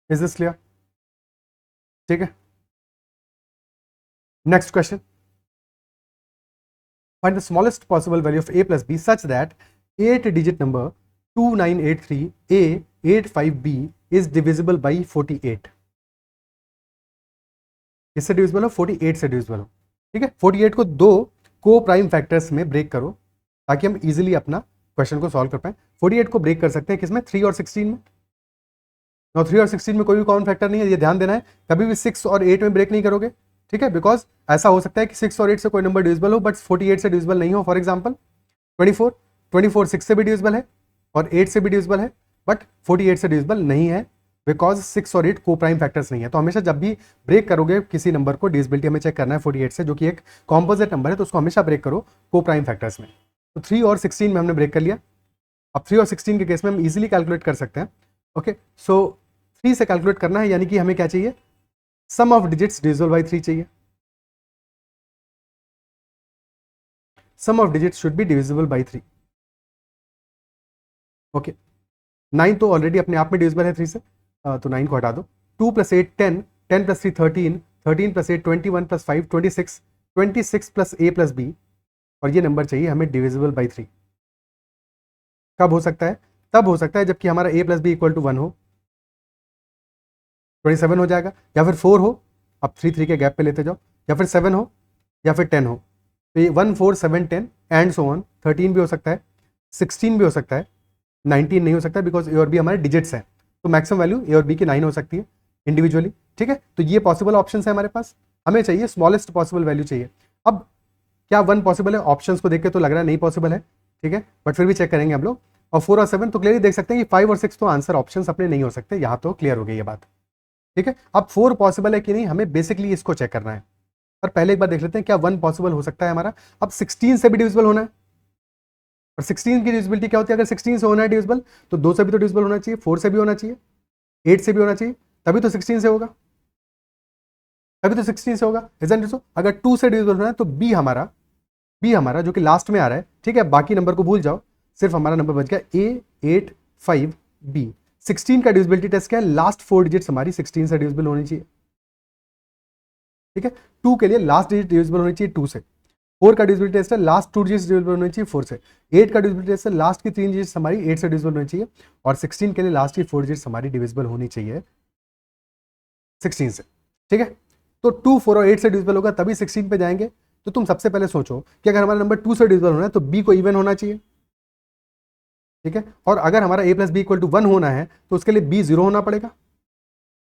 Is this clear? ठीक है, next question. Find the smallest possible value of a plus b such that 8-digit number 2983a85b is divisible by 48. किससे divisible हो, 48 से divisible हो। ठीक है, 48 को दो को प्राइम फैक्टर्स में ब्रेक करो ताकि हम इजीली अपना क्वेश्चन को सॉल्व कर पाए। 48 को ब्रेक कर सकते हैं किसमें, 3 और 16 में। नाउ 3 और 16 में कोई भी कॉमन फैक्टर नहीं है, ये ध्यान देना है, कभी भी 6 और 8 में ब्रेक नहीं करोगे, ठीक है, बिकॉज ऐसा हो सकता है कि 6 और 8 से कोई नंबर डिविजिबल हो बट 48 से डिविजिबल नहीं हो। फॉर एग्जाम्पल 24 6 से भी डिविजिबल है और 8 से भी डिविजिबल है बट 48 से डिविजिबल नहीं है, बिकॉज 6 और 8 को प्राइम फैक्टर्स नहीं है। तो हमेशा जब भी ब्रेक करोगे किसी नंबर को, डिविजिबिलिटी हमें चेक करना है 48 से, जो कि एक कॉम्पोजिट नंबर है, तो उसको हमेशा ब्रेक करो को प्राइम फैक्टर्स में। तो 3 और 16 में हमने ब्रेक कर लिया। अब 3 और 16 के केस में हम इजीली कैलकुलेट कर सकते हैं। ओके, सो 3 से कैलकुलेट करना है, यानी कि हमें क्या चाहिए, sum of digits divisible by 3 चाहिए। Sum of digits should be divisible by 3। Okay, 9 तो ऑलरेडी अपने आप में डिविजिबल है 3 से, तो 9 को हटा दो। 2 + 8 10, 10 + 3 13, 13 + 8 21 + 5 26, 26 + a + b, और ये नंबर चाहिए हमें डिविजिबल बाई 3। कब हो सकता है, तब हो सकता है जबकि हमारा a + b = 1 हो, 27 हो जाएगा, या फिर 4 हो, अब 3 3 के गैप पे लेते जाओ, या फिर 7 हो, या फिर 10 हो। तो ये 1 4 7 10 एंड सो ऑन। 13 भी हो सकता है, 16 भी हो सकता है, 19 नहीं हो सकता बिकॉज ए और बी हमारे डिजिट्स हैं, तो मैक्सिमम वैल्यू ए और बी की 9 हो सकती है इंडिविजुअली, ठीक है। तो ये पॉसिबल ऑप्शन है हमारे पास, हमें चाहिए स्मॉलेस्ट पॉसिबल वैल्यू चाहिए। अब क्या 1 पॉसिबल है, ऑप्शंस को देख के तो लग रहा है नहीं पॉसिबल है, ठीक है, बट फिर भी चेक करेंगे हम लोग। और 4 और 7 तो क्लियरली देख सकते हैं कि 5 और 6 तो आंसर ऑप्शन अपने नहीं हो सकते, यहाँ तो क्लियर हो गई ये बात, ठीक है। अब 4 पॉसिबल है कि नहीं, हमें बेसिकली इसको चेक करना है, पर पहले एक बार देख लेते हैं क्या 1 पॉसिबल हो सकता है हमारा। अब 16 से भी डिविजिबल होना है, और 16 की डिविजिबिलिटी क्या होती है, अगर 16 से होना है डिविजिबल तो 2 से भी तो डिविजिबल होना चाहिए, 4 से भी होना चाहिए, 8 से भी होना चाहिए, तभी तो 16 से होगा, तभी तो 16 से होगा, इजंट इट सो। अगर 2 से डिविजिबल होना है तो बी हमारा जो कि लास्ट में आ रहा है, ठीक है, बाकी नंबर को भूल जाओ, सिर्फ हमारा नंबर बच गया A85B। 16 का डिविजिबिलिटी टेस्ट क्या है, लास्ट 4 डिजिट्स हमारी 16 से डिविजिबल होनी चाहिए, ठीक है। 2 के लिए लास्ट डिजिट डिविजिबल होनी चाहिए 2 से। 4 का डिविजिबिलिटी टेस्ट है लास्ट 2 डिजिट्स डिविजिबल होनी चाहिए 4 से। 8 का डिविजिबिलिटी टेस्ट है लास्ट की 3 डिजिट्स हमारी 8 से डिविजिबल होनी चाहिए, और 16 के लिए लास्ट की 4 डिजिट्स हमारी डिविजिबल होनी चाहिए 16 से, ठीक है। तो 2 4 और 8 से डिविजिबल होगा तभी 16 पे जाएंगे। तो तुम सबसे पहले सोचो कि अगर हमारा नंबर 2 से डिविजिबल होना है तो b को इवन होना चाहिए, ठीक है, और अगर हमारा a + b = 1 होना है तो उसके लिए b 0 होना पड़ेगा।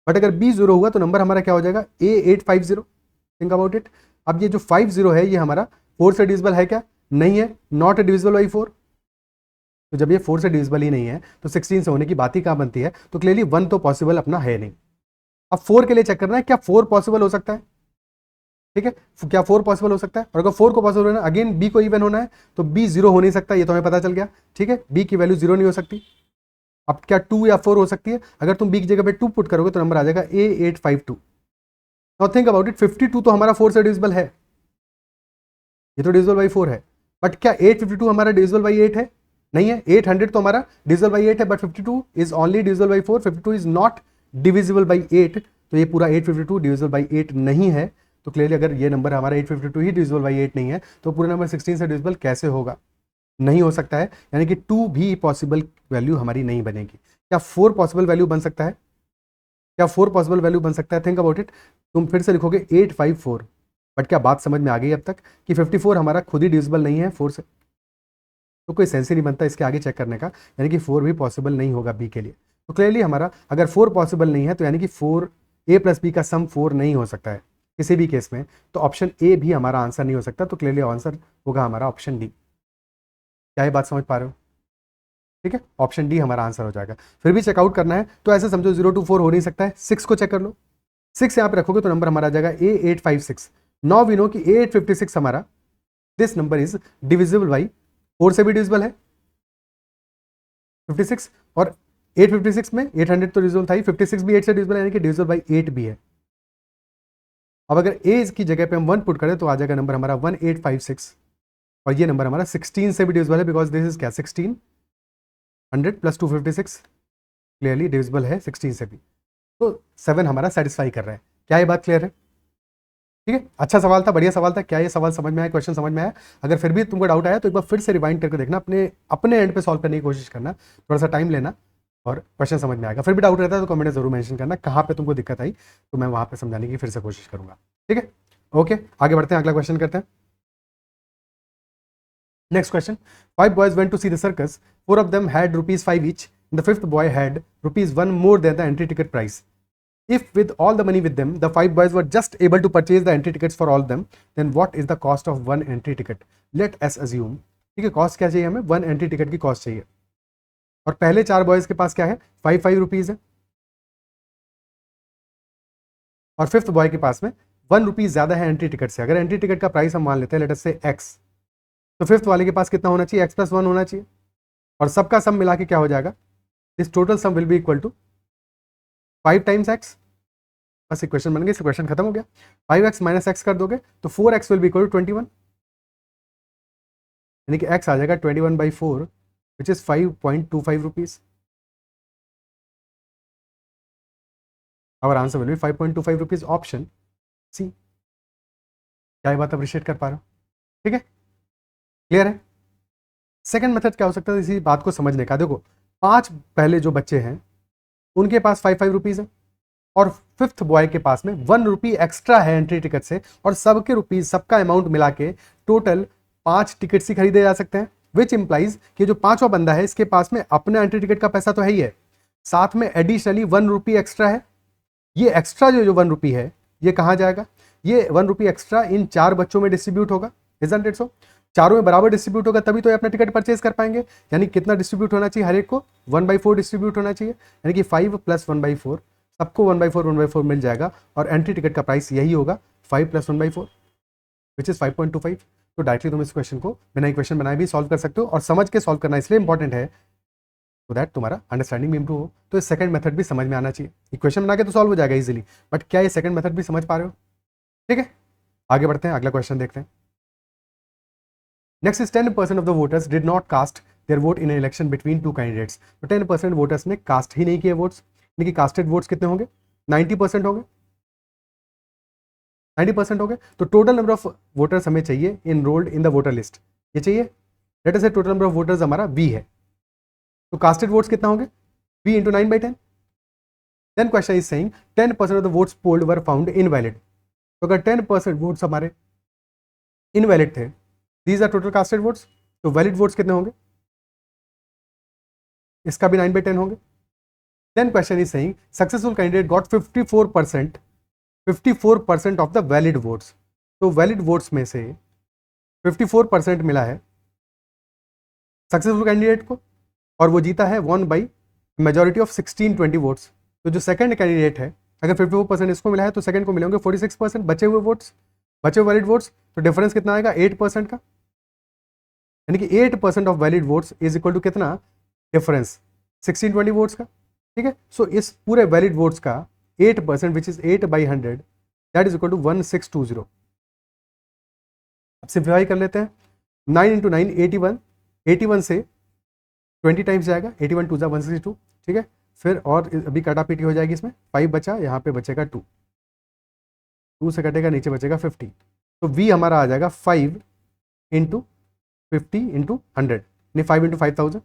बट अगर b 0 हुआ तो नंबर हमारा क्या हो जाएगा, A850। Think about it. अब ये जो 50 है ये हमारा 4 से डिविजिबल है क्या, नहीं है, नॉट डिविजिबल बाई 4। तो जब ये 4 से डिविजिबल ही नहीं है तो 16 से होने की बात ही कहाँ बनती है, तो क्लियरली 1 तो पॉसिबल अपना है नहीं। अब 4 के लिए चेक करना है क्या 4 पॉसिबल हो सकता है, ठीक है, क्या 4 पॉसिबल हो सकता है, और अगर 4 को पॉसिबल होना है, अगेन b को इवन होना है, तो b 0 हो नहीं सकता, ये तो हमें पता चल गया, ठीक है, b की वैल्यू 0 नहीं हो सकती। अब क्या 2 या 4 हो सकती है, अगर तुम b की जगह पे 2 पुट करोगे तो नंबर आ जाएगा A852। Now think about it, 52 तो हमारा 4 से डिविजिबल है, ये तो डिविजिबल बाई 4 है, बट क्या 852 हमारा डिविजिबल बाई 8 है, नहीं है। 800 तो हमारा डिविजिबल बाई 8 है, but 52 is only divisible by 4, 52 is not divisible by 8, तो ये पूरा 852 डिविजिबल बाई 8 नहीं है। तो क्लियरली अगर ये नंबर हमारा 852 ही डिविजिबल बाई 8 नहीं है तो पूरा नंबर 16 से डिविजिबल कैसे होगा, नहीं हो सकता है, यानी कि 2 भी पॉसिबल वैल्यू हमारी नहीं बनेगी। क्या 4 पॉसिबल वैल्यू बन सकता है, क्या 4 पॉसिबल वैल्यू बन सकता है, थिंक अबाउट इट। तुम फिर से लिखोगे 854, बट क्या बात समझ में आ गई अब तक कि 54 हमारा खुद ही डिविजिबल नहीं है 4 से, तो कोई सेंस ही नहीं बनता इसके आगे चेक करने का, यानी कि 4 भी पॉसिबल नहीं होगा बी के लिए। तो क्लियरली हमारा अगर 4 पॉसिबल नहीं है तो यानी कि 4 a + b का सम 4 नहीं हो सकता है किसी भी केस में, तो ऑप्शन ए भी हमारा आंसर नहीं हो सकता। तो क्लियरली आंसर होगा हमारा ऑप्शन डी। क्या ये बात समझ पा रहे हो, ठीक है, ऑप्शन डी हमारा आंसर हो जाएगा। फिर भी चेकआउट करना है तो ऐसे समझो 0 to 4 हो नहीं सकता है, 6 को चेक कर लो, 6 यहाँ पे रखोगे तो नंबर हमारा आ जाएगा A856। नाउ वी नो कि A856 हमारा this number is divisible by 4 से भी डिविजिबल है 56, और 856 में 800 तो डिविजिबल था ही, 56 भी 8 से डिविजिबल है, यानी कि डिविजिबल बाई 8 भी है। अब अगर ए की जगह पे हम 1 पुट करें तो आ जाएगा नंबर हमारा 1856, और ये नंबर हमारा 16 से भी डिविजिबल है, बिकॉज दिस इज क्या 16 100 + 256 क्लियरली डिविजिबल है 16 से भी। तो 7 हमारा सेटिस्फाई कर रहा है। क्या ये बात क्लियर है, ठीक है, अच्छा सवाल था, बढ़िया सवाल था। क्या ये सवाल समझ में आया, क्वेश्चन समझ में आया? अगर फिर भी तुमको डाउट आया तो एक बार फिर से रिवाइंड करके देखना, अपने अपने एंड पे सॉल्व करने की कोशिश करना, थोड़ा सा टाइम लेना और क्वेश्चन समझ में आएगा। फिर भी डाउट रहता है तो कमेंट में जरूर मेंशन करना कहाँ पे तुमको दिक्कत आई, तो मैं वहाँ पे समझाने की फिर से कोशिश करूंगा, ठीक है। ओके, आगे बढ़ते हैं, अगला क्वेश्चन करते हैं। Next question, 5 boys went to see the circus, 4 of them had ₹5 each, The fifth boy had ₹1 more than the entry ticket price. If with all the money with them, the 5 boys were just able to purchase the entry tickets for all of them, then what is the cost of one entry ticket? Let us assume, ठीक है, cost क्या चाहिए हमें? One entry ticket की cost चाहिए, और पहले 4 boys के पास क्या है? 5 रुपीज है, और फिफ्थ बॉय के पास में 1 रुपीज ज्यादा है एंट्री टिकट से। अगर एंट्री टिकट का प्राइस हम मान लेते हैं लेट अस से x, तो फिफ्थ वाले के पास कितना होना चाहिए? x+1 होना चाहिए, और सबका सम मिला के क्या हो जाएगा? This total sum will be equal to 5 times x। बस इक्वेशन बन गई, इक्वेशन खत्म हो गया। 5x माइनस x कर दोगे तो 4x will be equal to 21, यानी कि x आ जाएगा 21/4 which is 5.25 rupees. Our answer will be 5.25 rupees, option C. क्या ये बात अप्रिशिएट कर पा रहे हो? ठीक है, क्लियर है? सेकंड मेथड क्या हो सकता है इसी बात को समझने का? देखो 5 पहले जो बच्चे हैं उनके पास 5 रुपीज है, और फिफ्थ बॉय के पास में 1 रुपी एक्स्ट्रा है एंट्री टिकट से, और सबके रुपीज, सबका अमाउंट मिला के टोटल 5 टिकट्स ही खरीदे जा सकते हैं, विच इंप्लाइज कि जो पांचवा बंदा है इसके पास में अपने एंट्री टिकट का पैसा तो है ही है, साथ में एडिशनली 1 रुपी एक्स्ट्रा है। ये एक्स्ट्रा जो 1 रुपी है ये कहाँ जाएगा? ये 1 रुपी एक्स्ट्रा इन 4 बच्चों में डिस्ट्रीब्यूट होगा, इजंट इट सो? चारों में बराबर डिस्ट्रीब्यूट होगा तभी तो ये अपना टिकट परचेज कर पाएंगे। यानी कितना डिस्ट्रीब्यूट होना चाहिए? हर एक को 1/4 डिस्ट्रीब्यूट होना चाहिए, यानी कि 5 + 1/4, सबको 1/4 मिल जाएगा, और एंट्री टिकट का प्राइस यही होगा 5 + 1/4 विच इज 5.25। तो डायरेक्टली तुम इस क्वेश्चन को बिना इक्वेशन बनाए भी सॉल्व कर सकते हो, और समझ के सॉल्व करना इसलिए इंपॉर्टेंट है तो दैट तुम्हारा अंडरस्टैंडिंग भी इंप्रूव हो। तो ये सेकंड मेथड भी समझ में आना चाहिए। इक्वेशन बना के तो सॉल्व हो जाएगा इजीली, बट क्या ये सेकंड मेथड भी समझ पा रहे हो? ठीक है, आगे बढ़ते हैं, अगला क्वेश्चन देखते हैं। Next is 10% of the voters did not cast their vote in election between 2 candidates. तो 10% वोटर्स ने कास्ट ही नहीं किए वोट्स, यानी कि कास्टेड वोट्स कितने होंगे? 90% होंगे, 90% हो गए। तो टोटल नंबर ऑफ वोटर्स हमें चाहिए enrolled in the voter list, ये चाहिए। लेट अस से टोटल नंबर ऑफ वोटर्स हमारा V है, तो कास्टेड वोट्स कितना होंगे? V × 9/10। Then question is saying 10% of the votes polled were found invalid. तो अगर 10% वोट्स हमारे इनवैलिड थे, these are total casted votes, तो वैलिड वोट्स कितने होंगे? इसका भी 9/10 होंगे। Then question is saying successful candidate got 54% of the valid votes. तो वैलिड वोट्स में से 54% मिला है सक्सेसफुल कैंडिडेट को, और वो जीता है one by majority of 1620 votes. तो जो सेकंड कैंडिडेट है, अगर 54% इसको मिला है तो सेकंड को मिलेंगे 46% बचे हुए वोट्स, बचे हुए वैलिड वोट्स। तो डिफरेंस कितना आएगा? 8% का, यानी कि 8% of valid votes is equal to कितना? डिफरेंस 1620 वोट्स का। ठीक है, सो इस पूरे वैलिड वोट्स का 8% विच इज 8/100 दैट इज इक्वल टू 1620। अब सिंप्लीफाई कर लेते हैं। 9 × 9 81, 81 से 20 टाइम्स जाएगा, 81 2 162। ठीक है, फिर और अभी काटा पीटी हो जाएगी, इसमें 5 बचा, यहाँ पे बचेगा 2, 2 से कटेगा, नीचे बचेगा 50। तो V हमारा आ जाएगा 5 × 50 × 100, यानी 5 × 5000।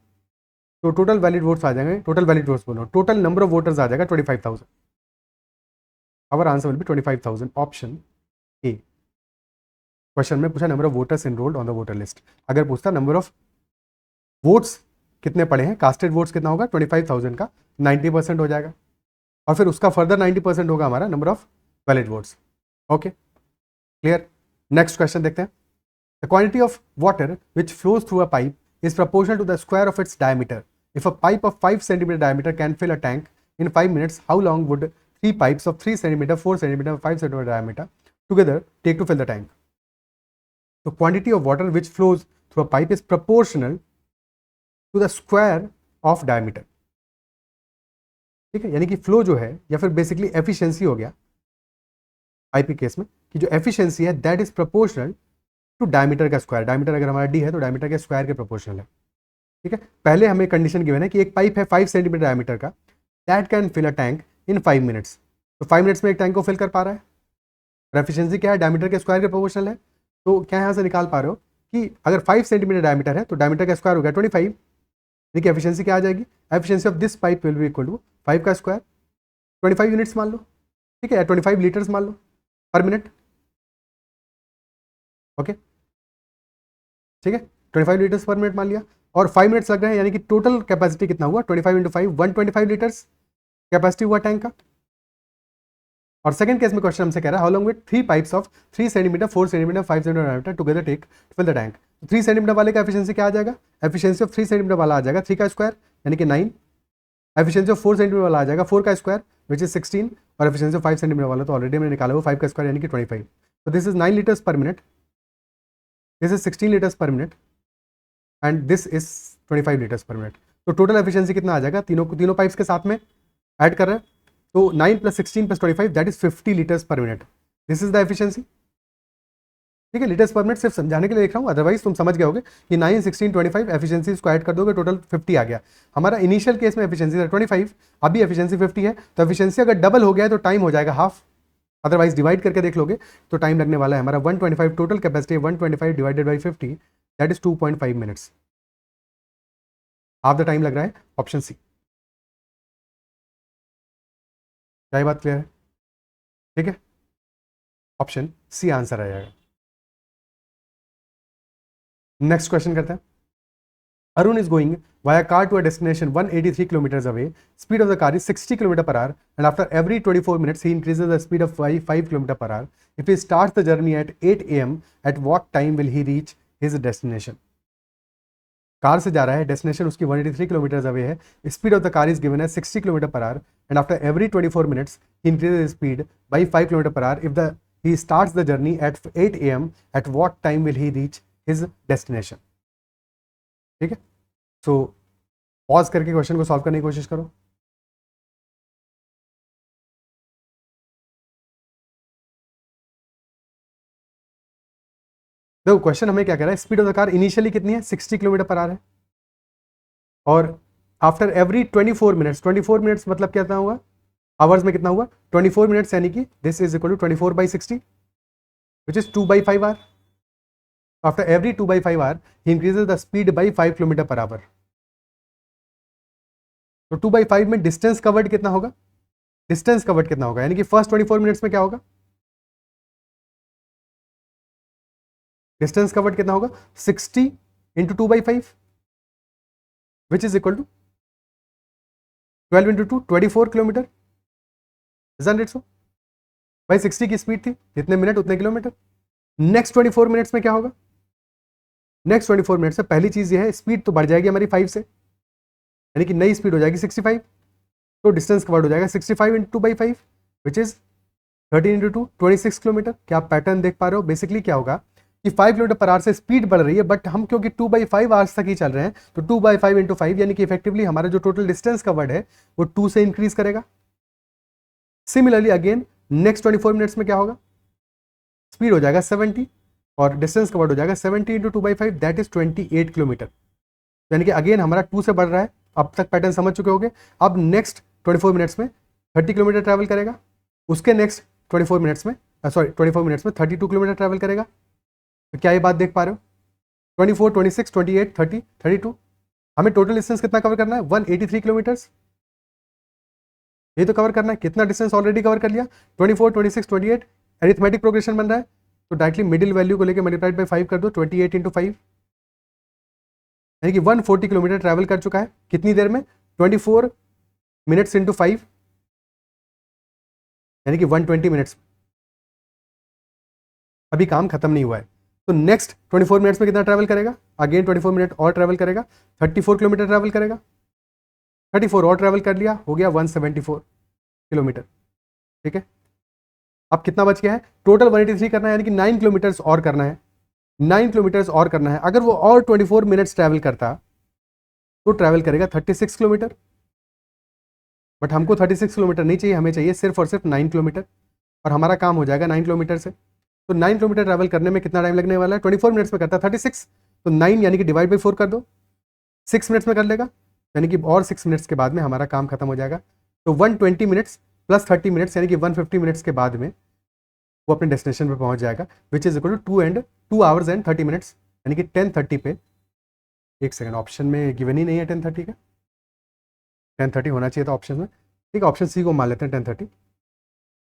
तो टोटल वैलिड वोट्स आ जाएंगे, टोटल वैलिड वोट्स बोलो, टोटल नंबर ऑफ वोटर्स आ जाएगा 25,000। Our answer will be 25,000, option A. Question में पूछा number of voters enrolled on the voter list. अगर पूछता नंबर ऑफ वोट्स कितने पड़े हैं, कास्टेड वोट्स कितना होगा? 25,000 का 90% हो जाएगा, और फिर उसका फर्दर 90% होगा हमारा number of valid votes. Okay, clear? Next question देखते हैं। The quantity of water which flows through a pipe is proportional to the square of its diameter. If a pipe of 5 cm diameter can fill a tank in 5 minutes, how long would 3 pipes of 3 cm, 4 cm, 5 cm diameter together take to fill the tank? So quantity of water which flows through a pipe is proportional to the square of diameter. ठीक है, यानी कि flow जो है, या फिर basically efficiency हो गया पाइप के केस में, कि जो एफिशिएंसी है that is proportional to diameter का स्क्वायर। डायमीटर अगर हमारा D है तो डायमीटर के स्क्वायर के प्रोपोर्शनल है। ठीक है, पहले हमें कंडीशन गिवन है कि एक पाइप है 5 सेंटीमीटर डायमीटर का, that can fill a tank in 5 minutes. तो 5 मिनट्स में एक टैंक को फिल कर पा रहा है, और एफिशिएंसी क्या है? डायमीटर के स्क्वायर के प्रोपोर्शनल है। तो क्या यहाँ से निकाल पा रहे हो कि अगर 5 सेंटीमीटर डायमीटर है तो डायमीटर का स्क्वायर हो गया 25, देखिए एफिशिएंसी क्या आ जाएगी? Efficiency of this pipe will be equal to 5 का स्क्वायर, 25 यूनिट्स मान लो। ठीक है, 25 लीटर्स मान लो पर मिनट। ओके, ठीक है, 25 लीटर्स पर मिनट मान लिया, और 5 मिनट्स लग रहे हैं, यानी कि टोटल कैपेसिटी कितना हुआ 25 इंटू 5 125 लीटर्स कैपेसिटी हुआ टैंक का। और सेकंड केस में क्वेश्चन हमसे कह रहा है how long with 3 pipes of 3 centimetre 4 centimetre 5 centimetre together take fill the tank. 3 centimetre वाले का एफिशिएंसी क्या आ जाएगा, एफिशिएंसी ऑफ 3 सेंटीमीटर वाला आ जाएगा 3 का स्क्वायर यानी कि 9, एफिशिएंसी ऑफ 4 सेंटीमीटर वाला आ जाएगा 4 का स्क्वायर विच इज 16, और एफिशिएंसी ऑफ 5 सेंटीमीटर वाला तो ऑलरेडी मैंने निकाला वो 5 का स्क्वायर यानी कि 25। तो दिस इज 9 लीटर्स पर मिनट, दिस इज 16 लीटर्स पर minute and this is 25 litres पर मिनट। तो टोटल एफिशिएंसी कितना आ जाएगा, तीनों पाइप्स के साथ में ऐड कर रहे हैं, तो 9 + 16 + 25 दैट इज 50 लीटर्स पर minute. This is the efficiency. ठीक है, लीटर्स पर मिनट सिर्फ समझाने के लिए लिख रहा हूँ, अदरवाइज तुम समझ गए होगे कि 9, 16, 25 एफिशिएंसी इसको ऐड कर दोगे टोटल 50 आ गया। हमारा इनिशियल केस में एफिशिएंसी था 25, अभी एफिशिएंसी 50 है, तो एफिशिएंसी अगर डबल हो गया है तो टाइम हो जाएगा हाफ, अदरवाइज डिवाइड करके देख लोगे तो टाइम लगने वाला है हमारा 125, total capacity 125 divided by 50 that is 2.5 minutes. Half the time लग रहा है ऑप्शन सी। क्या ये बात क्लियर है? ठीक है, ऑप्शन सी आंसर आ जाएगा। नेक्स्ट क्वेश्चन करते हैं। Arun is going via car to a destination 183 kilometers away. Speed of the car is 60 km per hour, and after every 24 minutes, he increases the speed of 5 km per hour. If he starts the journey at 8 a.m., at what time will he reach his destination? Car से जा रहा है, destination उसकी 183 kilometre away है, speed of the car is given है 60 kilometre per our, and after every 24 minutes he increases speed by 5 kilometre per our. If the he starts the journey at 8 a.m., at what time will he reach his destination? ठीक है, so pause करके question को solve करने की कोशिश करो। देखो question हमें क्या कह रहा है, speed of the car initially कितनी है 60 किलोमीटर पर आवर है, और आफ्टर एवरी 24 मिनट्स, 24 मिनट्स मतलब क्या हुआ आवर्स में कितना हुआ 24 मिनट्स, यानी कि this is equal to 24/60 which is 2/5 hour. After every 2/5 hour he increases the speed by 5 kilometre per hour. तो 2/5 में डिस्टेंस कवर्ड कितना होगा, डिस्टेंस कवर्ड कितना होगा, यानी कि फर्स्ट 24 मिनट्स में क्या होगा, डिस्टेंस कवर्ड कितना होगा 60 into 2/5 which is equal to 12 into 2 24 kilometre. Isn't it so? भाई 60 की स्पीड थी, जितने मिनट उतने किलोमीटर। नेक्स्ट 24 मिनट्स में क्या होगा, नेक्स्ट 24 मिनट्स में पहली चीज ये है स्पीड तो बढ़ जाएगी हमारी 5 से, यानी कि नई स्पीड हो जाएगी 65, तो डिस्टेंस कवर्ड हो जाएगा 65 into 2/5 which is 13 into 2 26 kilometre. क्या आप पैटर्न देख पा रहे हो? बेसिकली क्या होगा कि 5 किलोमीटर पर आवर से स्पीड बढ़ रही है, बट हम क्योंकि 2/5 आवर्स तक ही चल रहे हैं, तो 2/5 इंटू 5 यानी कि इफेक्टिवली हमारा जो टोटल डिस्टेंस कवर्ड है वो 2 से इंक्रीज करेगा। सिमिलरली अगेन नेक्स्ट 24 मिनट्स में क्या होगा, स्पीड हो जाएगा 70 और डिस्टेंस कवर्ड हो जाएगा 70 इंटू 2/5 दैट इज 28 किलोमीटर, यानी कि अगेन हमारा 2 से बढ़ रहा है। अब तक पैटर्न समझ चुके होंगे। अब नेक्स्ट 24 मिनट्स में 30 किलोमीटर ट्रैवल करेगा, उसके नेक्स्ट 24 मिनट्स में 32 किलोमीटर ट्रैवल करेगा। तो क्या ये बात देख पा रहे हो, 24, 26, 28, 30, 32, हमें टोटल डिस्टेंस कितना कवर करना है 183 किलोमीटर्स, ये तो कवर करना है। कितना डिस्टेंस ऑलरेडी कवर कर लिया 24, 26, 28, एरिथमेटिक प्रोग्रेशन बन रहा है, तो डायरेक्टली मिडिल वैल्यू को लेकर मल्टीप्लाइड बाई 5 कर दो, 28 इंटू 5 यानी कि 140 किलोमीटर ट्रैवल कर चुका है। कितनी देर में 24 मिनट्स इंटू 5 यानी कि 120 मिनट्स। अभी काम खत्म नहीं हुआ है, तो नेक्स्ट 24 मिनट्स में कितना ट्रैवल करेगा, अगेन 24 मिनट और ट्रैवल करेगा, 34 किलोमीटर ट्रैवल करेगा। 34 और ट्रैवल कर लिया, हो गया 174 किलोमीटर। ठीक है, अब कितना बच गया है, टोटल 183 करना है, यानी कि 9 किलोमीटर्स और करना है, 9 किलोमीटर्स और करना है। अगर वो और 24 मिनट्स ट्रैवल करता तो ट्रैवल करेगा 36 किलोमीटर, बट हमको 36 किलोमीटर नहीं चाहिए, हमें चाहिए सिर्फ और सिर्फ 9 किलोमीटर, और हमारा काम हो जाएगा 9 किलोमीटर से। तो 9 किलोमीटर ट्रैवल करने में कितना टाइम लगने वाला है, 24 मिनट्स में करता है 36, तो 9 यानी कि डिवाइड बाई 4 कर दो, 6 मिनट्स में कर लेगा, यानी कि और 6 मिनट्स के बाद में हमारा काम खत्म हो जाएगा। तो 120 मिनट्स प्लस 30 मिनट्स यानी कि 150 मिनट्स के बाद में वो अपने डेस्टिनेशन पे पहुंच जाएगा, which is equal to 2 hours and 30 minutes, यानी कि 10:30 पे। एक सेकंड, ऑप्शन में गिवन ही नहीं है 10:30 का, 10:30 होना चाहिए था ऑप्शन में। ठीक है, ऑप्शन सी को मान लेते हैं 10:30,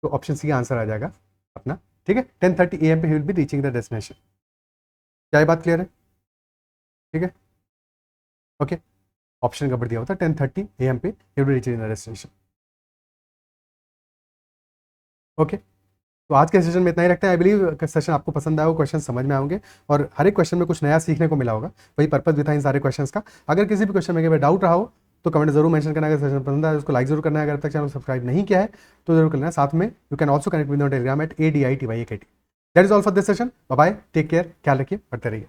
तो ऑप्शन सी आंसर आ जाएगा अपना। ठीक है, 10:30 AM पे ही will be reaching the destination. क्या ये बात क्लियर है? ठीक है, ओके, ऑप्शन नंबर दिया होता है 10:30 AM पे he will reach in the destination. Okay, तो आज के सेशन में इतना ही रखते हैं। आई बिलीव सेशन आपको पसंद आया हो, क्वेश्चन समझ में आएंगे और हर एक क्वेश्चन में कुछ नया सीखने को मिला होगा। वही पर्पज भी था इन सारे क्वेश्चंस का। अगर किसी भी क्वेश्चन में डाउट रहा हो तो कमेंट जरूर मेंशन करना। अगर सेशन पसंद आया उसको लाइक जरूर करना है। अगर तक चैनल सब्सक्राइब नहीं किया है तो जरूर करना है। साथ में you can also connect with Telegram @ADITYAKT। That is all for this session. Bye bye, take care, ख्याल रखिए, पढ़ते रहिए।